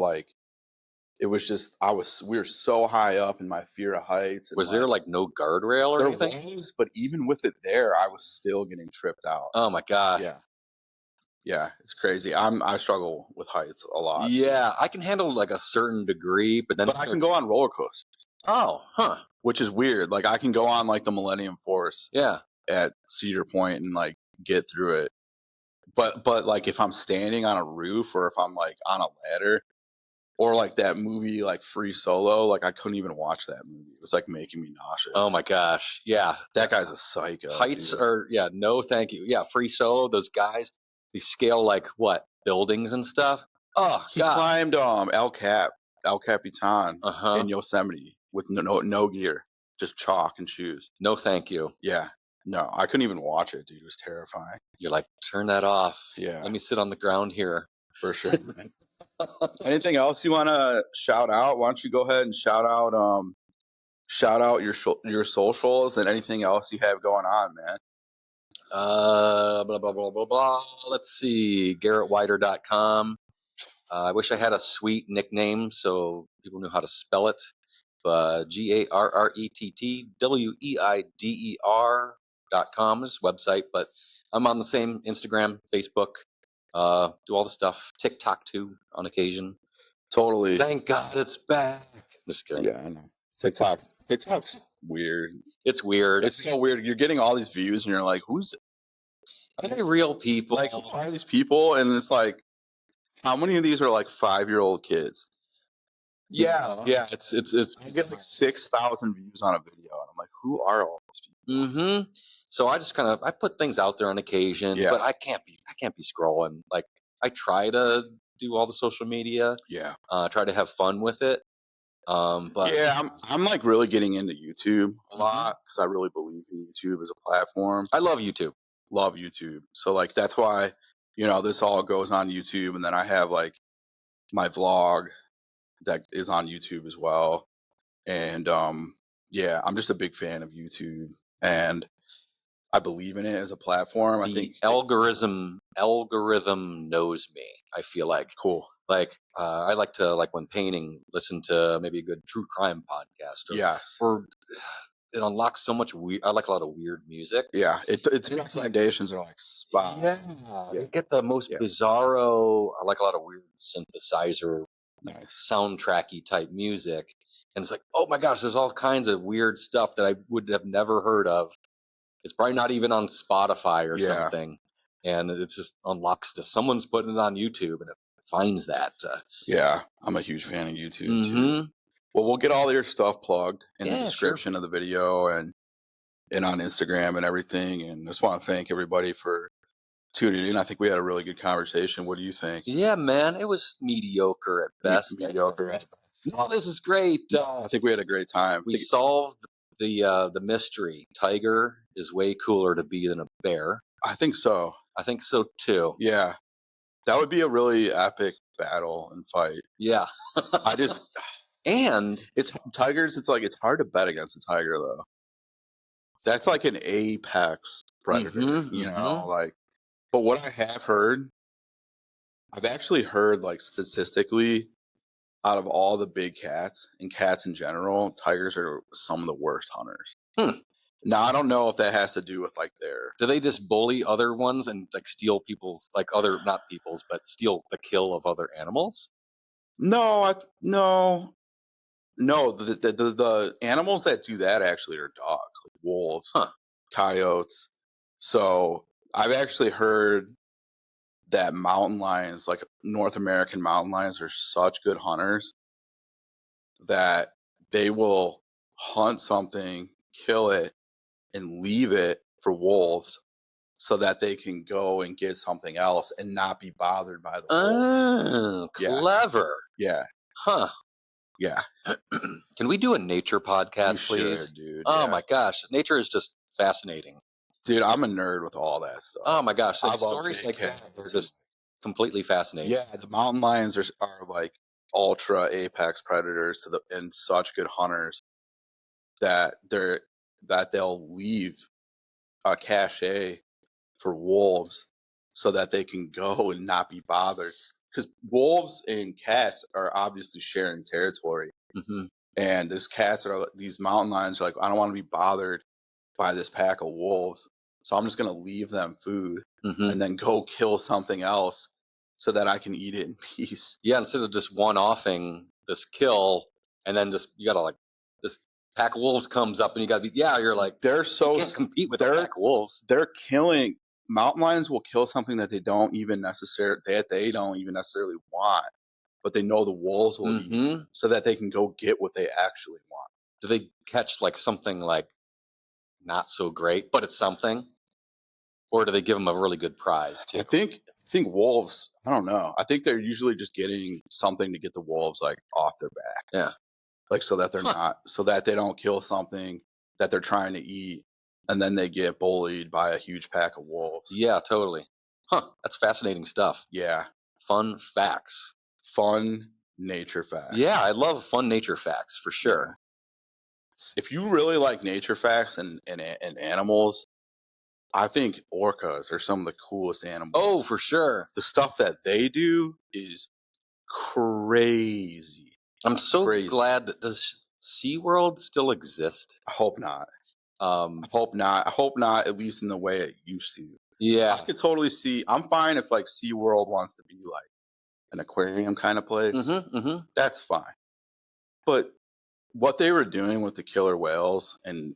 just we were so high up in my fear of heights. And was there like no guardrail or anything? There was, but even with it there, I was still getting tripped out. Oh my gosh. Yeah, it's crazy. I struggle with heights a lot. Yeah, I can handle like a certain degree, but then I can go on roller coasters. Oh, huh. Which is weird. Like I can go on like the Millennium Force. Yeah. At Cedar Point and like get through it. But like if I'm standing on a roof or if I'm like on a ladder or like that movie like Free Solo, like I couldn't even watch that movie. It was like making me nauseous. Oh my gosh. Yeah. That guy's a psycho. Heights are no thank you. Yeah, Free Solo, those guys, they scale like what? Buildings and stuff. Oh, he climbed El Capitan in Yosemite with no gear, just chalk and shoes. No thank you. Yeah. No, I couldn't even watch it, dude. It was terrifying. You're like, turn that off. Yeah. Let me sit on the ground here. For sure. Anything else you want to shout out? Why don't you go ahead and shout out your socials and anything else you have going on, man? Blah, blah, blah, blah, blah. Let's see. GarrettWeider.com. I wish I had a sweet nickname so people knew how to spell it. But GarrettWeider.com is website, but I'm on the same Instagram, Facebook, do all the stuff, TikTok too on occasion. Totally. Thank God it's back. Just kidding. Yeah, I know. TikTok's weird. It's weird. It's so weird. You're getting all these views and you're like, are they real people? Like, who are these people? And it's like, how many of these are like 5-year-old kids? Yeah. It's I get like 6,000 views on a video, and I'm like, who are all these people? Mm-hmm. So I just I put things out there on occasion, but I can't be scrolling. Like I try to do all the social media. Yeah. Try to have fun with it. But yeah, I'm like really getting into YouTube a lot because I really believe in YouTube as a platform. I love YouTube. Love YouTube. So like that's why, this all goes on YouTube, and then I have like my vlog that is on YouTube as well. And yeah, I'm just a big fan of YouTube, and I believe in it as a platform. I think algorithm knows me. I feel like cool. Like I like to when painting, listen to maybe a good true crime podcast. Or it unlocks so much I like a lot of weird music. Yeah, its recommendations are like spot. Yeah, you get the most bizarro. I like a lot of weird synthesizer, soundtracky type music, and it's like, oh my gosh, there's all kinds of weird stuff that I would have never heard of. It's probably not even on Spotify or something, and it just unlocks someone's putting it on YouTube, and it finds that. Yeah, I'm a huge fan of YouTube too. Well, we'll get all your stuff plugged in the description of the video and on Instagram and everything. And I just want to thank everybody for tuning in. I think we had a really good conversation. What do you think? Yeah, man, it was mediocre at best. No, this is great. I think we had a great time. We solved the mystery. Tiger is way cooler to be than a bear. I think so. I think so too. Yeah. That would be a really epic battle and fight. Yeah. I just And it's tigers, it's like it's hard to bet against a tiger though. That's like an apex predator, you know, like but what I have heard, I've actually heard like statistically out of all the big cats and cats in general, tigers are some of the worst hunters. Now I don't know if that has to do with like their. Do they just bully other ones and like steal people's like other not people's but steal the kill of other animals? No, no. The animals that do that actually are dogs, like wolves, coyotes. So I've actually heard that mountain lions, like North American mountain lions, are such good hunters that they will hunt something, kill it, and leave it for wolves so that they can go and get something else and not be bothered by the wolves. Oh, clever. Yeah. Huh. Yeah. Can we do a nature podcast, please? Should, dude. Oh my gosh. Nature is just fascinating. Dude, I'm a nerd with all that stuff. Oh my gosh. Like stories like that are just completely fascinating. Yeah, the mountain lions are like ultra apex predators and such good hunters that they'll leave a cache for wolves so that they can go and not be bothered. Because wolves and cats are obviously sharing territory. And these mountain lions are like, I don't want to be bothered by this pack of wolves. So I'm just going to leave them food and then go kill something else so that I can eat it in peace. Yeah, instead of just one-offing this kill and then just, you got to like, this pack of wolves comes up and you got to be, you're like, you can't compete with a pack of wolves. They're killing, mountain lions will kill something that they don't even necessarily want, but they know the wolves will eat so that they can go get what they actually want. Do they catch like something like not so great, but it's something? Or do they give them a really good prize too? I think wolves, I don't know. I think they're usually just getting something to get the wolves like off their back. Yeah. Like so that they're so that they don't kill something that they're trying to eat and then they get bullied by a huge pack of wolves. Yeah, totally. That's fascinating stuff. Yeah. Fun facts. Fun nature facts. Yeah, I love fun nature facts for sure. If you really like nature facts and animals, I think orcas are some of the coolest animals. Oh, for sure. The stuff that they do is crazy. I'm so glad that does SeaWorld still exist? I hope not. I hope not, at least in the way it used to. Yeah. I could totally see. I'm fine if like SeaWorld wants to be like an aquarium kind of place. That's fine. But what they were doing with the killer whales and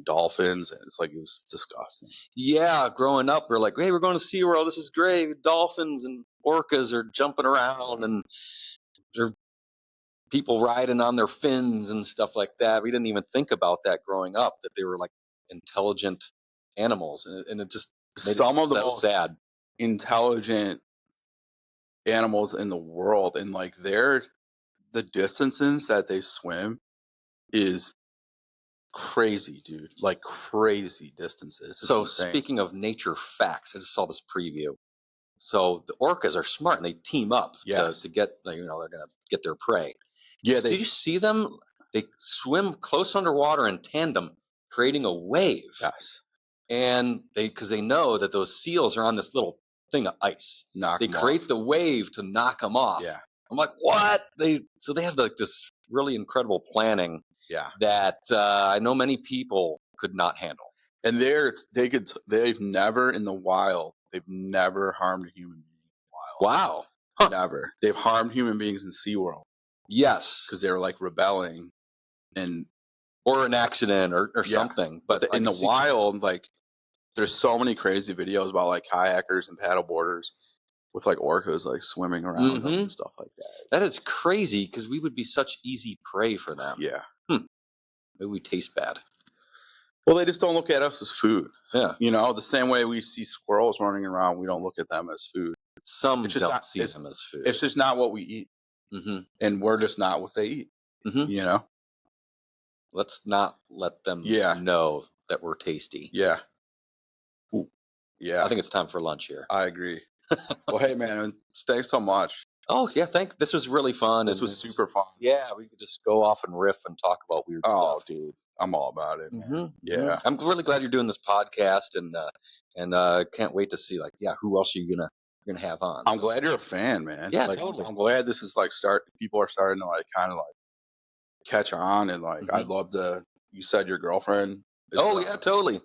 dolphins, it's like it was disgusting. Yeah, growing up, we're like, hey, we're going to SeaWorld. This is great. Dolphins and orcas are jumping around and there are people riding on their fins and stuff like that. We didn't even think about that growing up, that they were like intelligent animals. And it just made some it of the so most sad. Intelligent animals in the world, and like the distances that they swim is crazy, dude. Like crazy distances. It's so insane. Speaking of nature facts, I just saw this preview. So the orcas are smart and they team up to get, they're going to get their prey. Yeah. Did you see them? They swim close underwater in tandem, creating a wave. Yes. And because they know that those seals are on this little thing of ice. They create the wave to knock them off. Yeah. I'm like, what? So they have like this really incredible planning. Yeah. That I know many people could not handle. And they've never in the wild, they've never harmed a human being in the wild. Wow. Never. They've harmed human beings in SeaWorld. Yes. Because they were like rebelling or an accident or something. But in the wild, like there's so many crazy videos about like kayakers and paddle boarders with like orcas like swimming around them and stuff like that. That is crazy because we would be such easy prey for them. Yeah. Maybe we taste bad. Well, they just don't look at us as food. Yeah. The same way we see squirrels running around, we don't look at them as food. Some don't see them as food. It's just not what we eat. And we're just not what they eat. Let's not let them know that were tasty. Yeah. Ooh. Yeah. I think it's time for lunch here. I agree. Well, hey, man, thanks so much. Oh, yeah, this was really fun. This was super fun. Yeah, we could just go off and riff and talk about weird stuff. Oh, dude, I'm all about it, man. Yeah. I'm really glad you're doing this podcast, and can't wait to see, like, who else are you gonna have on? I'm glad you're a fan, man. Yeah, like, totally. I'm glad this is like people are starting to like kind of like catch on, and like I'd love to. You said your girlfriend. Yeah, totally.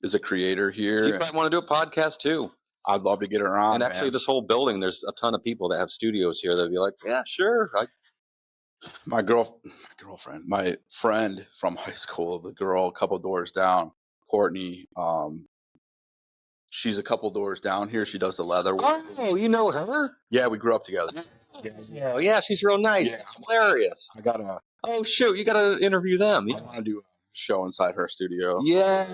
Is a creator here. She probably want to do a podcast too. I'd love to get her on. And actually, this whole building, there's a ton of people that have studios here that'd be like, yeah, sure. My girlfriend, my friend from high school, the girl a couple doors down, Courtney. She's a couple doors down here. She does the leather work. Oh, you know her? Yeah, we grew up together. Yeah, she's real nice. Yeah. Hilarious. I gotta. Oh shoot, you gotta interview them. I want to do a show inside her studio. Yeah.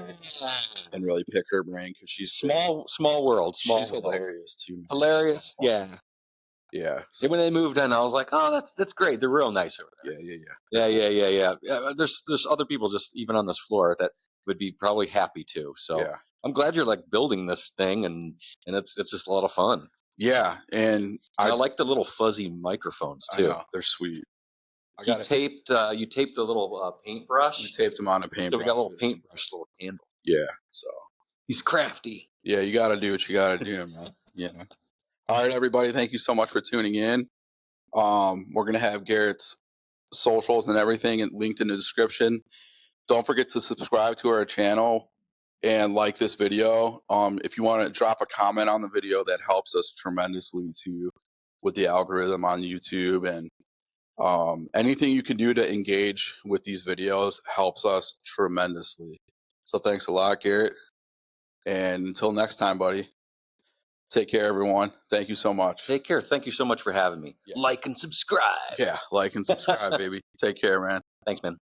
And really pick her brain because she's small world. She's hilarious too. Hilarious. Yeah. Yeah. So when they moved in, I was like, oh, that's great. They're real nice over there. Yeah. There's other people just even on this floor that would be probably happy too. So I'm glad you're like building this thing, and it's just a lot of fun. Yeah, and I like the little fuzzy microphones too. I know, they're sweet. You taped the little paintbrush. We taped them on a paintbrush. So we got a little paintbrush, little handle. Yeah. So he's crafty. Yeah, you got to do what you got to do, man. Yeah. All right, everybody. Thank you so much for tuning in. We're gonna have Garrett's socials and everything linked in the description. Don't forget to subscribe to our channel and like this video. If you want to drop a comment on the video, that helps us tremendously too with the algorithm on YouTube, and anything you can do to engage with these videos helps us tremendously. So thanks a lot, Garrett. And until next time, buddy, take care, everyone. Thank you so much. Take care. Thank you so much for having me. Yeah. Like and subscribe. Yeah, like and subscribe, baby. Take care, man. Thanks, man.